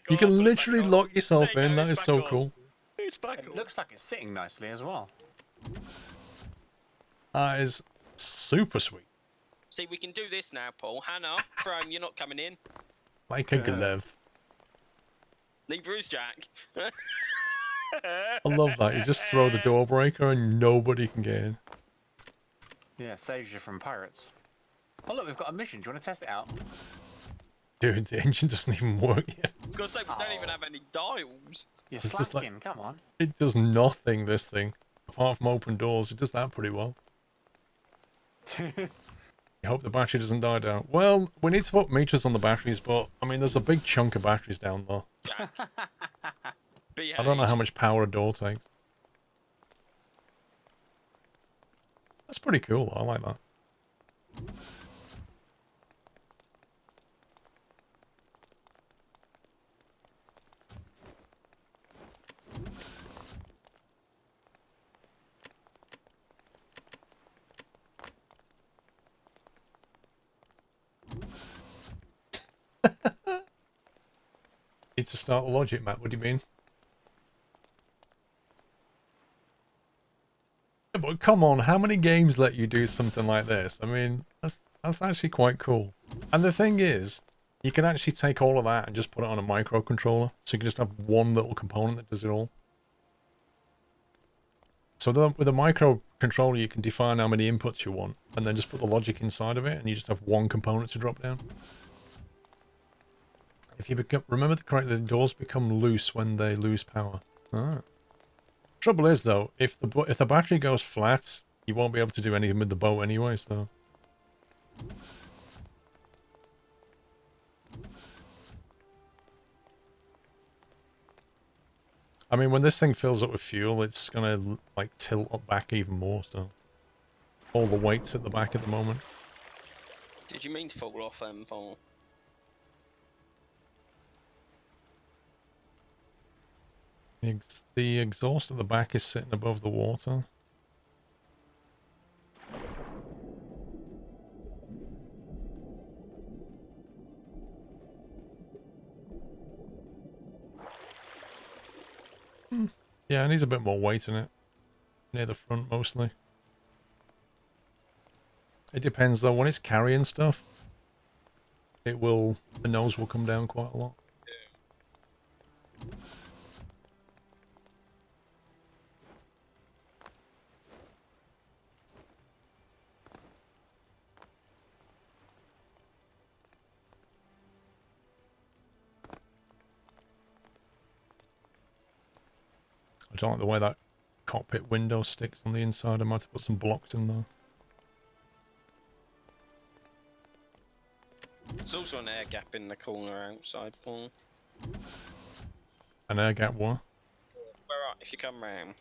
You Go on, can put it back literally on. lock yourself There you in. go, That it's is back so on. cool. It's back It on. looks like it's sitting nicely as well. That is super sweet. See, we can do this now, Paul. Hannah, Frome, you're not coming in. Like a glove. Neither is Jack. I love that. You just throw the door breaker and nobody can get in. Yeah, saves you from pirates. Oh look, we've got a mission. Do you want to test it out? Dude, the engine doesn't even work yet. I was going to say, we don't even have any dials. You're It's just like- slacking, come on. It does nothing, this thing. Apart from open doors, it does that pretty well. You hope the battery doesn't die down. Well, we need to put meters on the batteries, but, I mean, there's a big chunk of batteries down there. Jack. I don't know how much power a door takes. That's pretty cool. I like that. Need to start the logic, Matt. What do you mean? Yeah, but come on, how many games let you do something like this? I mean, that's actually quite cool. And the thing is, you can actually take all of that and just put it on a microcontroller. So you can just have one little component that does it all. So with a microcontroller, you can define how many inputs you want, and then just put the logic inside of it, and you just have one component to drop down. If you remember correctly, the doors become loose when they lose power. Ah. Trouble is, though, if the battery goes flat, you won't be able to do anything with the boat anyway, so... I mean, when this thing fills up with fuel, it's gonna, like, tilt up back even more, so... All the weight's at the back at the moment. Did you mean to fall off, Paul? The exhaust at the back is sitting above the water. Yeah, it needs a bit more weight in it. Near the front, mostly. It depends, though. When it's carrying stuff, the nose will come down quite a lot. I don't like the way that cockpit window sticks on the inside. I might have put some blocks in there. There's also an air gap in the corner outside, Paul. An air gap what? If you come round.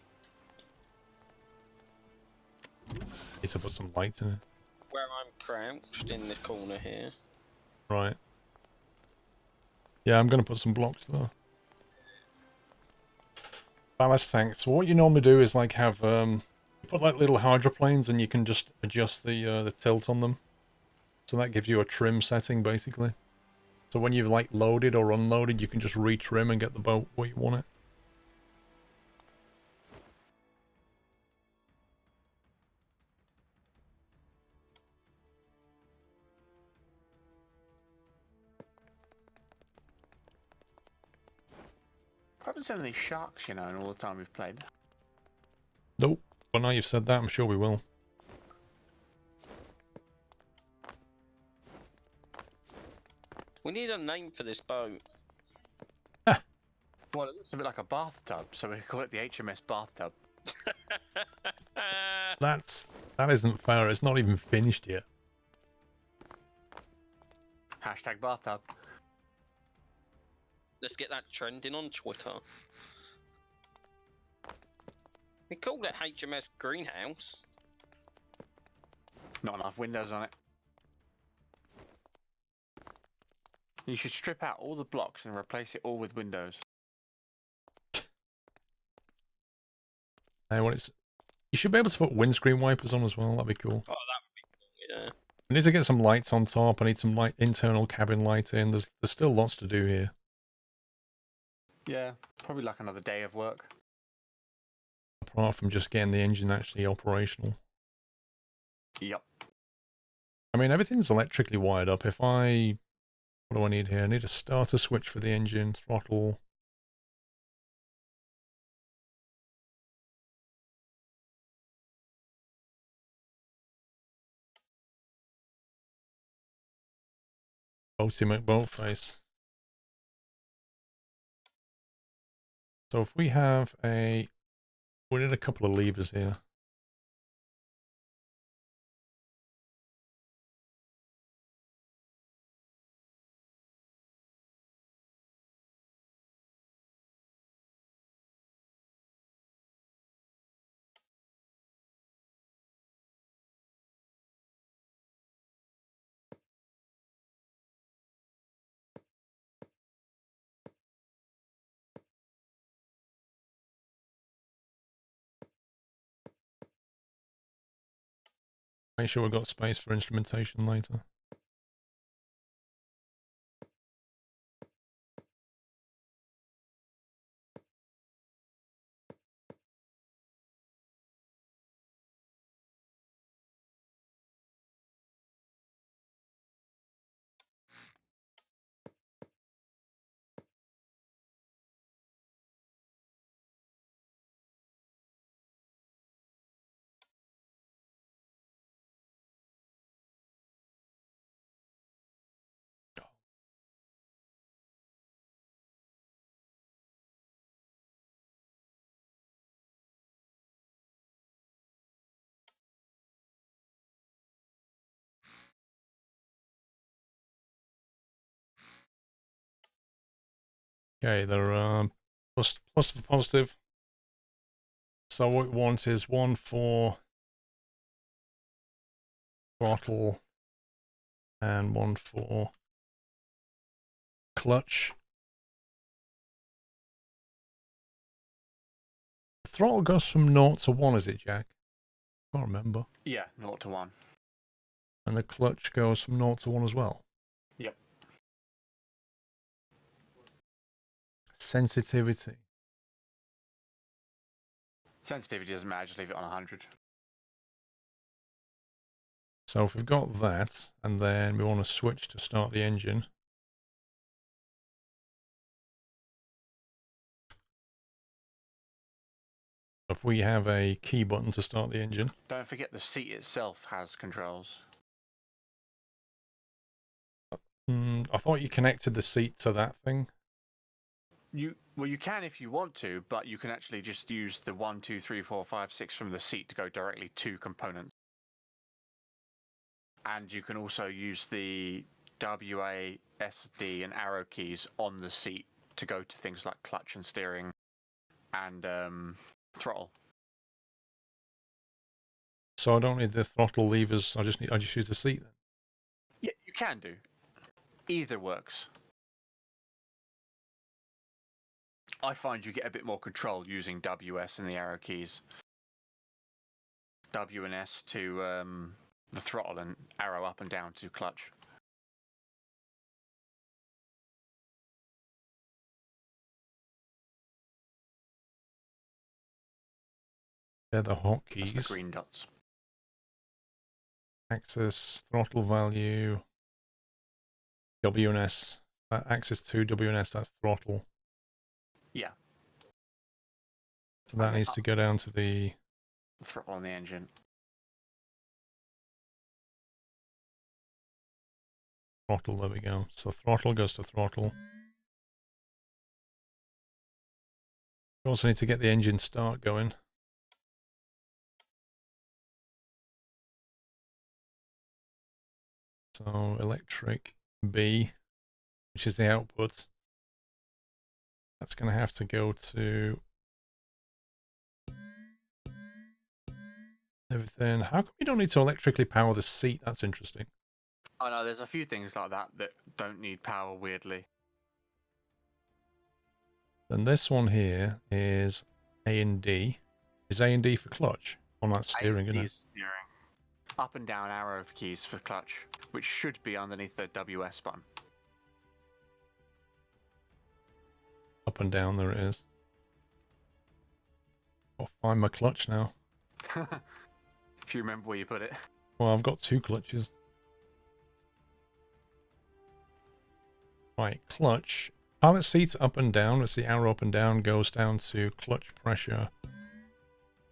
Needs to put some lights in it. Where I'm crouched in the corner here. Right. Yeah, I'm going to put some blocks there. Ballast tanks. So what you normally do is like have you put like little hydroplanes and you can just adjust the tilt on them. So that gives you a trim setting basically. So when you've like loaded or unloaded, you can just retrim and get the boat where you want it. I haven't seen any sharks, you know, in all the time we've played. Nope. But now you've said that, I'm sure we will. We need a name for this boat. Well, it looks a bit like a bathtub, so we call it the HMS Bathtub. That isn't fair. It's not even finished yet. Hashtag bathtub. Let's get that trending on Twitter. We called it HMS Greenhouse. Not enough windows on it. You should strip out all the blocks and replace it all with windows. You should be able to put windscreen wipers on as well. That'd be cool. Oh, that would be cool, yeah. I need to get some lights on top. I need some internal cabin light in. There's still lots to do here. Yeah, probably like another day of work. Apart from just getting the engine actually operational. Yep. I mean, everything's electrically wired up. If I... What do I need here? I need a starter switch for the engine, throttle. Ultimate boat face. So if we have a... We need a couple of levers here. Make sure we've got space for instrumentation later. Okay, there are plus for positive. So what we want is one for throttle and one for clutch. The throttle goes from 0 to 1, is it, Jack? I can't remember. Yeah, 0 to 1. And the clutch goes from 0 to 1 as well. Yep. Sensitivity. Sensitivity doesn't matter, just leave it on 100. So if we've got that, and then we want to switch to start the engine. If we have a key button to start the engine. Don't forget the seat itself has controls. I thought you connected the seat to that thing. Well, you can if you want to, but you can actually just use the 1, 2, 3, 4, 5, 6 from the seat to go directly to components. And you can also use the WA, SD, and arrow keys on the seat to go to things like clutch and steering and throttle. So I don't need the throttle levers. I just use the seat then. Yeah, you can do. Either works. I find you get a bit more control using WS and the arrow keys. W and S to the throttle and arrow up and down to clutch. They're the That's hotkeys. the green dots. Axis, throttle value, WNS. That axis 2, WNS, that's throttle. Yeah. So that needs to go down to the Throttle on the engine. throttle. There we go. So throttle goes to throttle. We also need to get the engine start going. So electric B, which is the output. That's going to have to go to everything. How come you don't need to electrically power the seat? That's interesting. I know there's a few things like that that don't need power, weirdly. Then this one here is A and D. Is A and D for clutch on that steering, isn't it? Steering. up and down arrow keys for clutch, which should be underneath the WS button. Up and down, there it is. I'll find my clutch now. If you remember where you put it. Well, I've got 2 clutches. Right, clutch. Pilot seat up and down. It's the arrow up and down goes down to clutch pressure.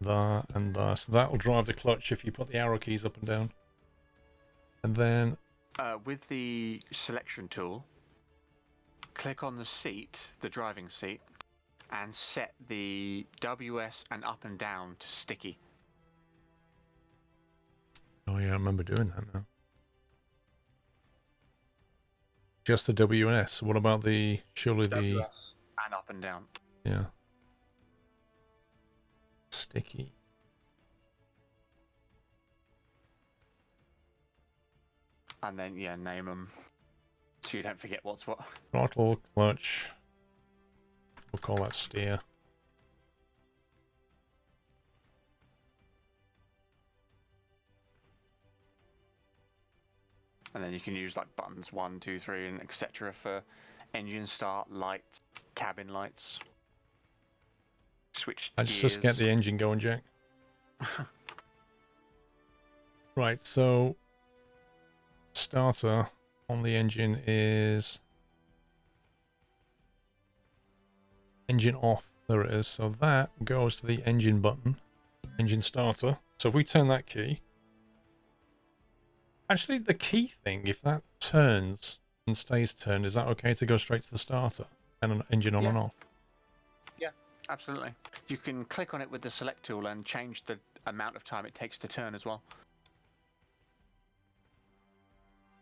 There and there. So that'll drive the clutch if you put the arrow keys up and down. And then... With the selection tool, click on the seat, the driving seat, and set the WS and up and down to sticky. Oh yeah, I remember doing that now. Just the WS. What about the... Surely the... WS and up and down. Yeah. Sticky. And then, yeah, name them so you don't forget what's what. Throttle, clutch. We'll call that steer. And then you can use like buttons 1, 2, 3, and etc. for engine start, lights, cabin lights. Switch Let's gears. just get the engine going, Jack. Right, so starter on the engine is engine off. There it is. So that goes to the engine button, engine starter. So if we turn that key, actually the key thing, if that turns and stays turned, is that okay to go straight to the starter and an engine on and off? Yeah, absolutely. You can click on it with the select tool and change the amount of time it takes to turn as well.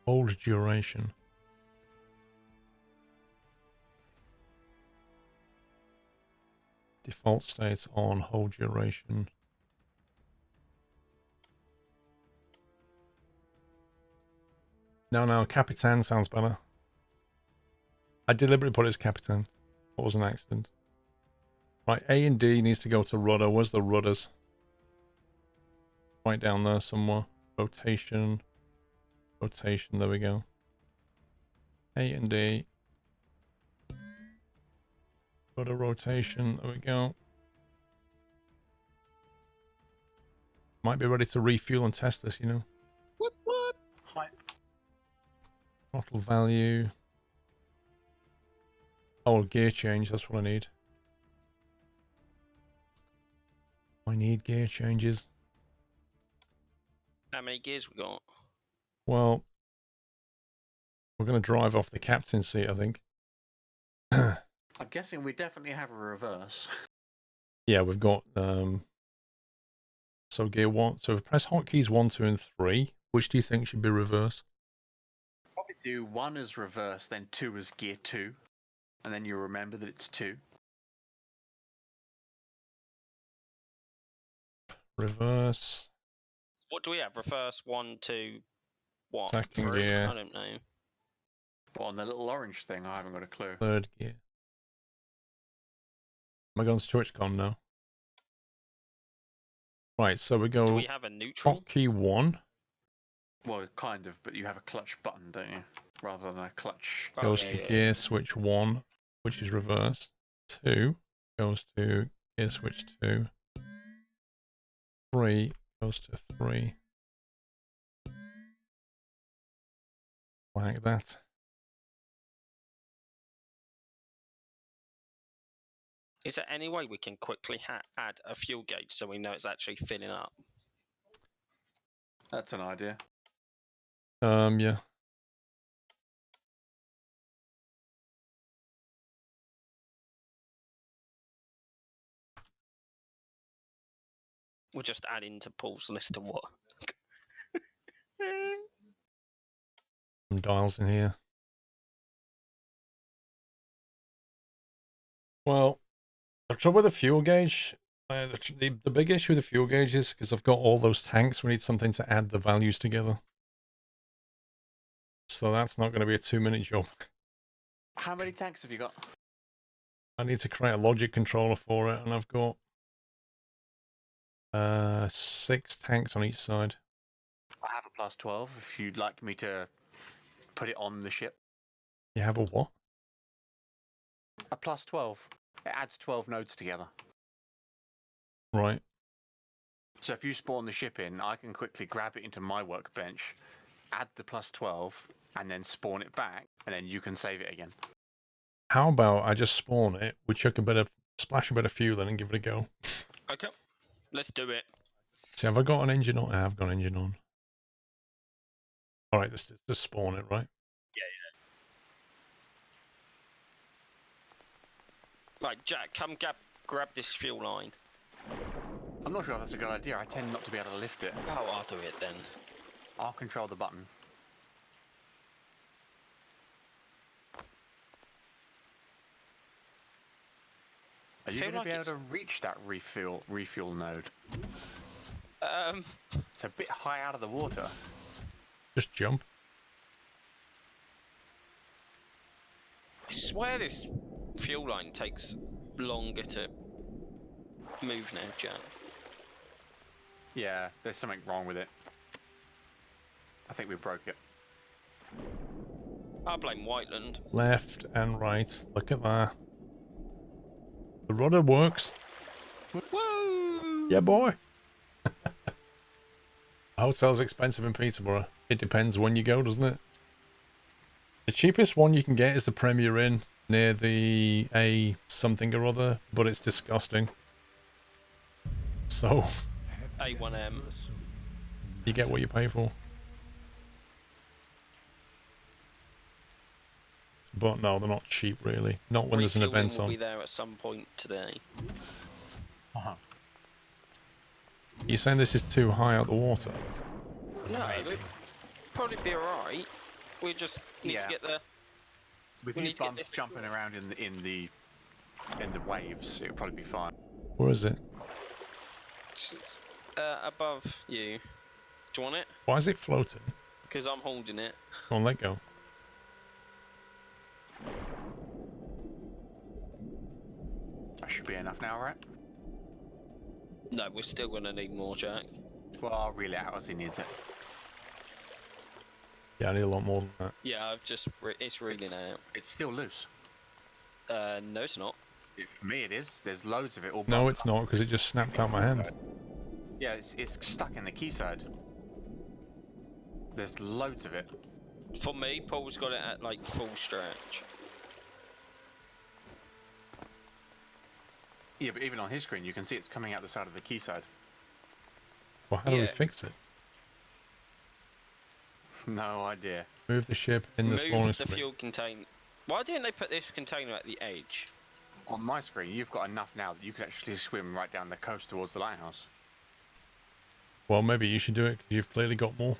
Hold duration. Default states on hold duration. No, Capitan sounds better. I deliberately put it as Capitan. It was an accident. Right, A and D needs to go to rudder. Where's the rudders? Right down there somewhere. Rotation. Rotation, there we go. A and D. Rudder rotation, there we go. Might be ready to refuel and test this, you know. Whoop, whoop. Hi. Throttle value. Oh, gear change, that's what I need. I need gear changes. How many gears we got? Well, we're going to drive off the captain's seat, I think. I'm guessing we definitely have a reverse. Yeah, we've got, so gear 1. So if we press hotkeys 1, 2, and 3, which do you think should be reverse? Probably do 1 as reverse, then 2 as gear 2. And then you remember that it's 2. Reverse. What do we have? Reverse 1, 2, what? Second 3? gear. I don't know. Well, on the little orange thing, I haven't got a clue. Third gear. Am I going to TwitchCon now? Right, so we Do go we have a neutral? hotkey 1 Well, kind of, but you have a clutch button, don't you? Rather than a clutch. Oh, goes yeah, to yeah, gear yeah. switch 1, which is reverse. 2 goes to gear switch 2. 3 goes to 3. Like that. Is there any way we can quickly add a fuel gauge so we know it's actually filling up? That's an idea. Yeah. We'll just add into Paul's list of what. Some dials in here. Well, the trouble with the fuel gauge, the big issue with the fuel gauge is because I've got all those tanks, we need something to add the values together. So that's not going to be a 2-minute job. How many tanks have you got? I need to create a logic controller for it, and I've got 6 tanks on each side. plus 12 if you'd like me to put it on the ship. You have a what? A plus 12. It adds 12 nodes together. Right. So if you spawn the ship in, I can quickly grab it into my workbench, add the plus 12, and then spawn it back, and then you can save it again. How about I just spawn it, we chuck a bit of, splash a bit of fuel in and give it a go. Okay, let's do it. See, have I got an engine on? I have got an engine on. Alright, let's just spawn it, right? Right, Jack, come grab this fuel line. I'm not sure if that's a good idea. I tend not to be able to lift it. Oh, I'll do it then. I'll control the button. Are you feel going to like be able it's- to reach that refuel node? Um, It's a bit high out of the water. Just jump. I swear this fuel line takes longer to move now, Jack. Yeah, there's something wrong with it. I think we broke it. I'll blame Whiteland. Left and right. Look at that. The rudder works. Woo! Yeah, boy. A hotel's expensive in Peterborough. It depends when you go, doesn't it? The cheapest one you can get is the Premier Inn near the A something or other, but it's disgusting. So, A1M. you get what you pay for. But no, they're not cheap, really. Not when there's an Refueling event will on. be there at some point today. Uh-huh. You're saying this is too high out the water? No, it'll probably be alright. We just need Yeah. to get there. With We you need to get bumps this jumping around in the waves, it'll probably be fine. Where is it? Above you. Do you want it? Why is it floating? Because I'm holding it. Go on, let go. That should be enough now, right? No, we're still going to need more, Jack. Well, I'll reel it out as he needs it. Yeah, I need a lot more than that. Yeah, I've just... it's reeling out. It's still loose. No, it's not. For me, it is. There's loads of it all. No, bumped it's up. not, because it just snapped out my hand. Yeah, it's stuck in the quayside. There's loads of it. For me, Paul's got it at, like, full stretch. Yeah, but even on his screen, you can see it's coming out the side of the quayside. Well, how do we Yeah. fix it? No idea. Move the ship in the spawning Move the screen. fuel container. Why didn't they put this container at the edge? On my screen, you've got enough now that you can actually swim right down the coast towards the lighthouse. Well, maybe you should do it, because you've clearly got more.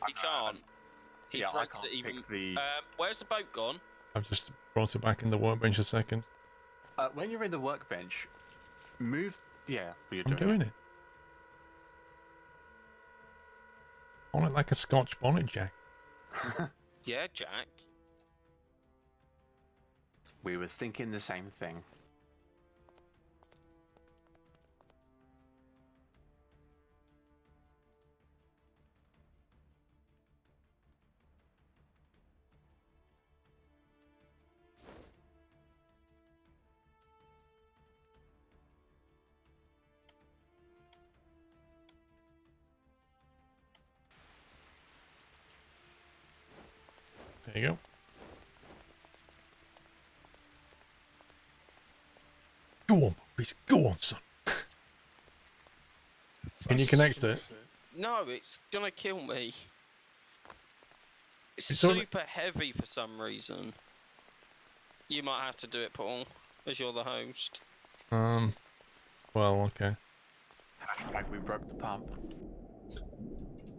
He can't. He Yeah, I breaks can't it even. pick the... Where's the boat gone? I've just brought it back in the workbench a second. when you're in the workbench, move... Yeah, well, you're I'm doing it. On it like a Scotch bonnet, Jack. Yeah, Jack. We was thinking the same thing. There you go. Go on, Maurice. Go on, son. Can you connect it? No, it's gonna kill me. It's It's all- super heavy for some reason. You might have to do it, Paul, as you're the host. Well, okay. Like we broke the pump.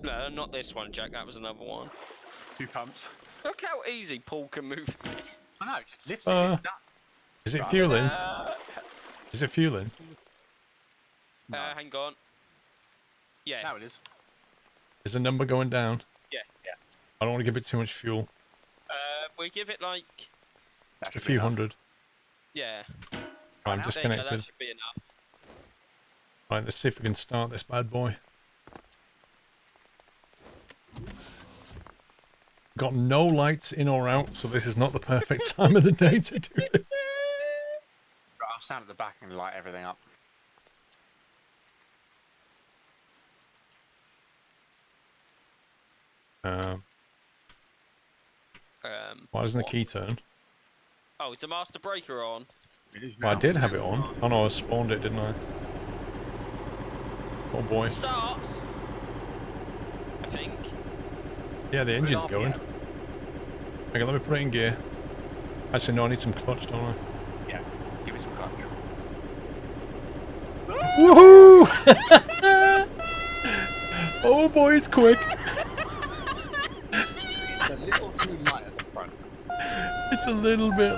No, not this one, Jack. That was another one. 2 pumps. Look how easy Paul can move me. I know, just lifts it, it's done. Is it fueling? Uh, Is it fueling? No. hang on. Yes. Now it is. Is the number going down? Yeah. I don't want to give it too much fuel. We give it like, That A should be few enough. hundred. yeah. I'm now, There you go, disconnected. that should be enough. Right, let's see if we can start this bad boy. Got no lights in or out, so this is not the perfect time of the day to do this. Right, I'll stand at the back and light everything up. Why doesn't the what? key turn? Oh, is the master breaker on? It is Well, I now. did have it on. Oh no, I spawned it, didn't I? Oh boy. Starts. I think. Yeah, the engine's off, going. yeah. Okay, let me put it in gear. Actually, no, I need some clutch, don't I? Yeah, give me some clutch. Woohoo! Oh boy, it's quick. It's a little too light at the front. It's a little bit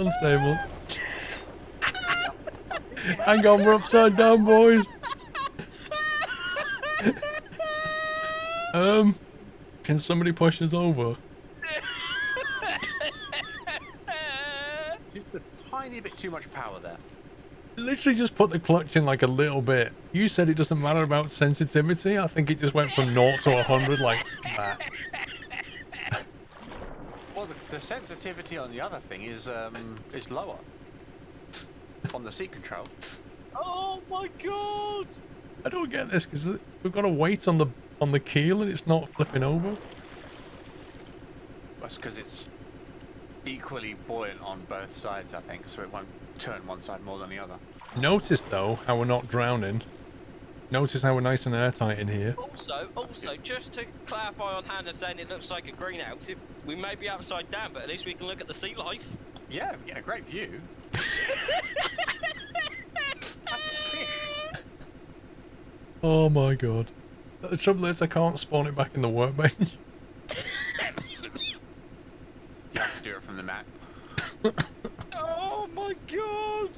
unstable. Hang on, we're upside down, boys. Can somebody push us over? Just a tiny bit too much power there. Literally just put the clutch in like a little bit. You said it doesn't matter about sensitivity. I think it just went from 0 to 100 like that. Well, the sensitivity on the other thing is lower on the seat control. Oh my god! I don't get this because we've got to wait on the keel and it's not flipping over. That's because it's equally buoyant on both sides, I think, so it won't turn one side more than the other. Notice though how we're not drowning. Notice how we're nice and airtight in here. Also, just to clarify on Hannah saying it looks like a greenhouse, we may be upside down, but at least we can look at the sea life. Yeah, we get a great view. That's a fish. Oh my god. The trouble is I can't spawn it back in the workbench. You have to do it from the map. Oh my god!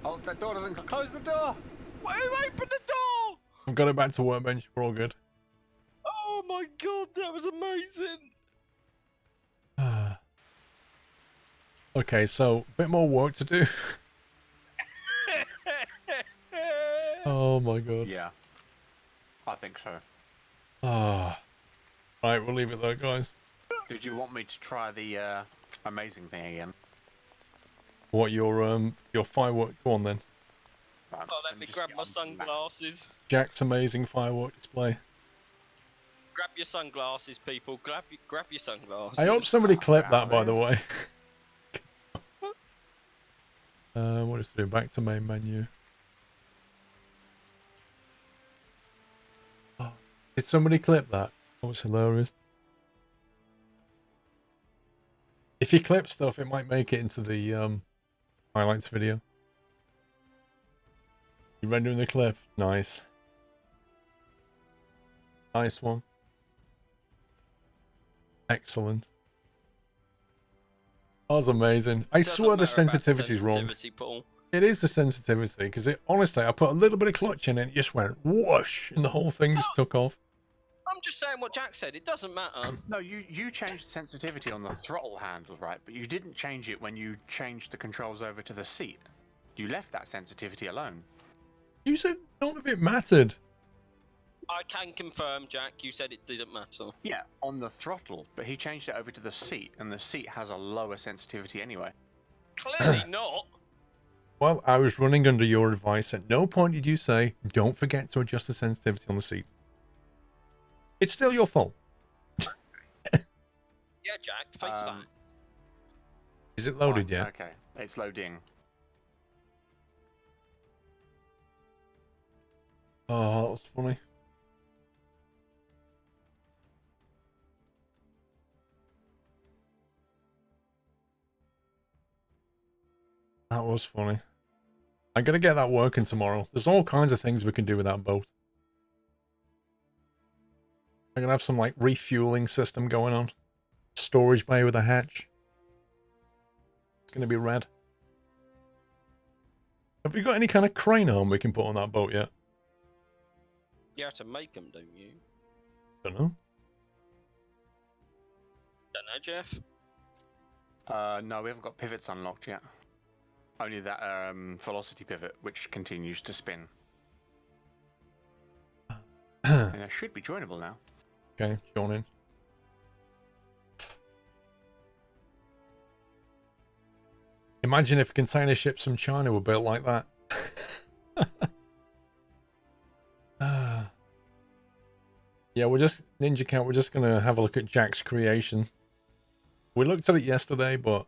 Oh, that door doesn't close the door. Wait, open the door! I've got it back to workbench, we're all good. Oh my god, that was amazing! Okay, so a bit more work to do. Oh my god. Yeah, I think so. Ah. Right, we'll leave it there, guys. Did you want me to try the amazing thing again? What, your firework? Go on then. Right, Oh, let me just grab get my on the map. sunglasses. Jack's amazing firework display. Grab your sunglasses, people. Grab your sunglasses. I hope somebody clipped that, Wow, by the this. way. What is it do? Back to main menu. Oh, did somebody clip that? That was hilarious. If you clip stuff, it might make it into the highlights video. You rendering the clip? Nice. Nice one. Excellent. That was amazing. I Doesn't swear the matter about sensitivity's wrong. sensitivity, Paul. It is the sensitivity, because honestly, I put a little bit of clutch in it, it just went whoosh, and the whole thing just took off. I'm just saying what Jack said. It doesn't matter. No, you changed the sensitivity on the throttle handle, right? But you didn't change it when you changed the controls over to the seat. You left that sensitivity alone. You said none of it mattered. I can confirm, Jack. You said it didn't matter. Yeah, on the throttle, but he changed it over to the seat, and the seat has a lower sensitivity anyway. Clearly not. Well, I was running under your advice. At no point did you say, don't forget to adjust the sensitivity on the seat. It's still your fault. Yeah, Jack. Face facts. Is it loaded Fine, yet? Okay, it's loading. Oh, that was funny. That was funny. I'm gonna get that working tomorrow. There's all kinds of things we can do with that boat. I'm gonna have some like refueling system going on. Storage bay with a hatch. It's gonna be red. Have we got any kind of crane arm we can put on that boat yet? You have to make them, don't you? Don't know. Don't know, Jeff. No, we haven't got pivots unlocked yet. Only that velocity pivot, which continues to spin. And it should be joinable now. Okay, join in. Imagine if container ships from China were built like that. Yeah, we're just, Ninja Cat, we're just going to have a look at Jack's creation. We looked at it yesterday, but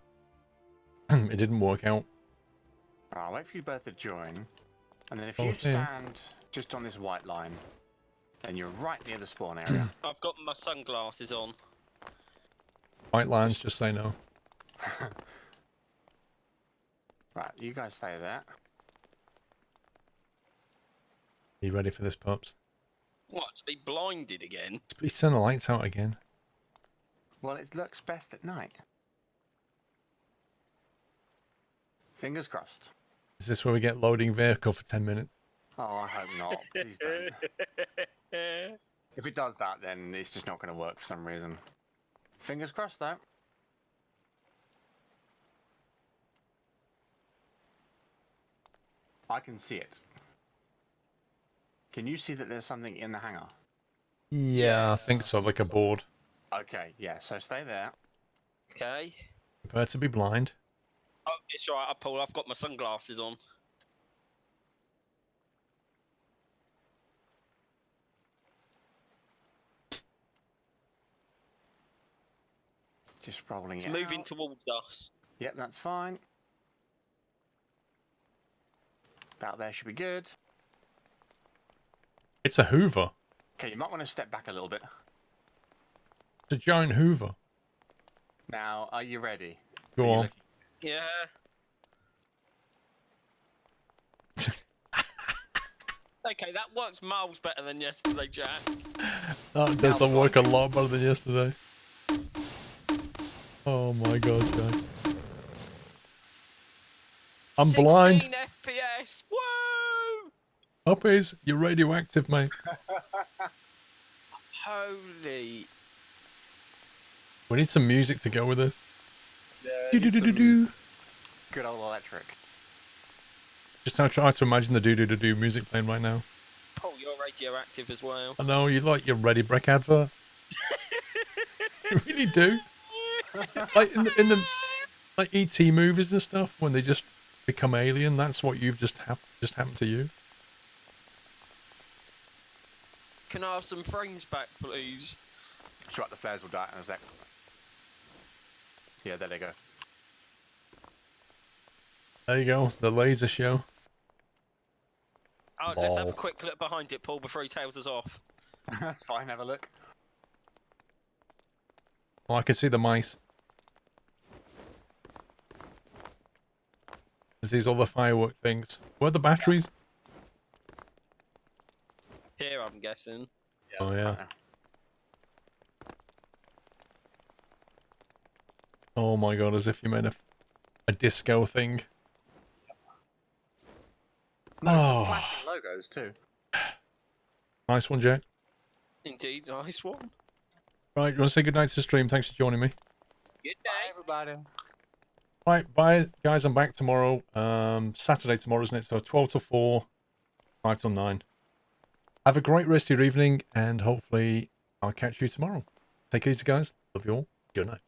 it didn't work out. I'll wait for you both to join. And then if Oh, you okay. stand just on this white line, then you're right near the spawn area. I've got my sunglasses on. White lines, just say no. Right, you guys stay there. Are you ready for this, pups? What, to be blinded again? Please turn the lights out again. Well, it looks best at night. Fingers crossed. Is this where we get loading vehicle for 10 minutes? Oh, I hope not. Please don't. If it does that, then it's just not going to work for some reason. Fingers crossed, though. I can see it. Can you see that there's something in the hangar? Yeah, I think so, like a board. Okay, yeah, so stay there. Okay. Prepare to be blind. Oh, it's right, Paul. I've got my sunglasses on. Just rolling It's it moving out. towards us. Yep, that's fine. About there should be good. It's a Hoover. Okay, you might want to step back a little bit. It's a giant Hoover. Now, are you ready? Go Are you on. looking- Yeah. Okay, that works miles better than yesterday, Jack. That does work a lot better than yesterday. Oh my god, Jack. I'm 16 blind. FPS. Woo! Puppies, you're radioactive, mate. Holy. We need some music to go with this. Yeah, Do-do-do-do-do. good old electric. Just now try to imagine the do-do-do-do music playing right now. Paul, you're radioactive as well. I know, you like your Ready Brick advert. You really do. Like in the like ET movies and stuff, when they just become alien, that's what you've just happened to you. Can I have some frames back, please? That's right, the flares will die in a sec. Yeah, there they go. There you go, the laser show. Oh, let's have a Lol. quick look behind it, Paul, before he tails us off. That's fine, have a look. Oh, I can see the mice. There's these other firework things. Where are the batteries? Here, I'm guessing. Oh yeah. Oh my god, as if you made a disco thing. No, it's Oh. the flashing logos too. Nice one, Jack. Indeed, nice one. Right, you want to say goodnight to the stream? Thanks for joining me. Good Bye, day. everybody. Right, bye, guys. I'm back tomorrow. Saturday tomorrow, isn't it? So 12 to 4, 5 till 9. Have a great rest of your evening, and hopefully I'll catch you tomorrow. Take it easy, guys. Love you all. Good night.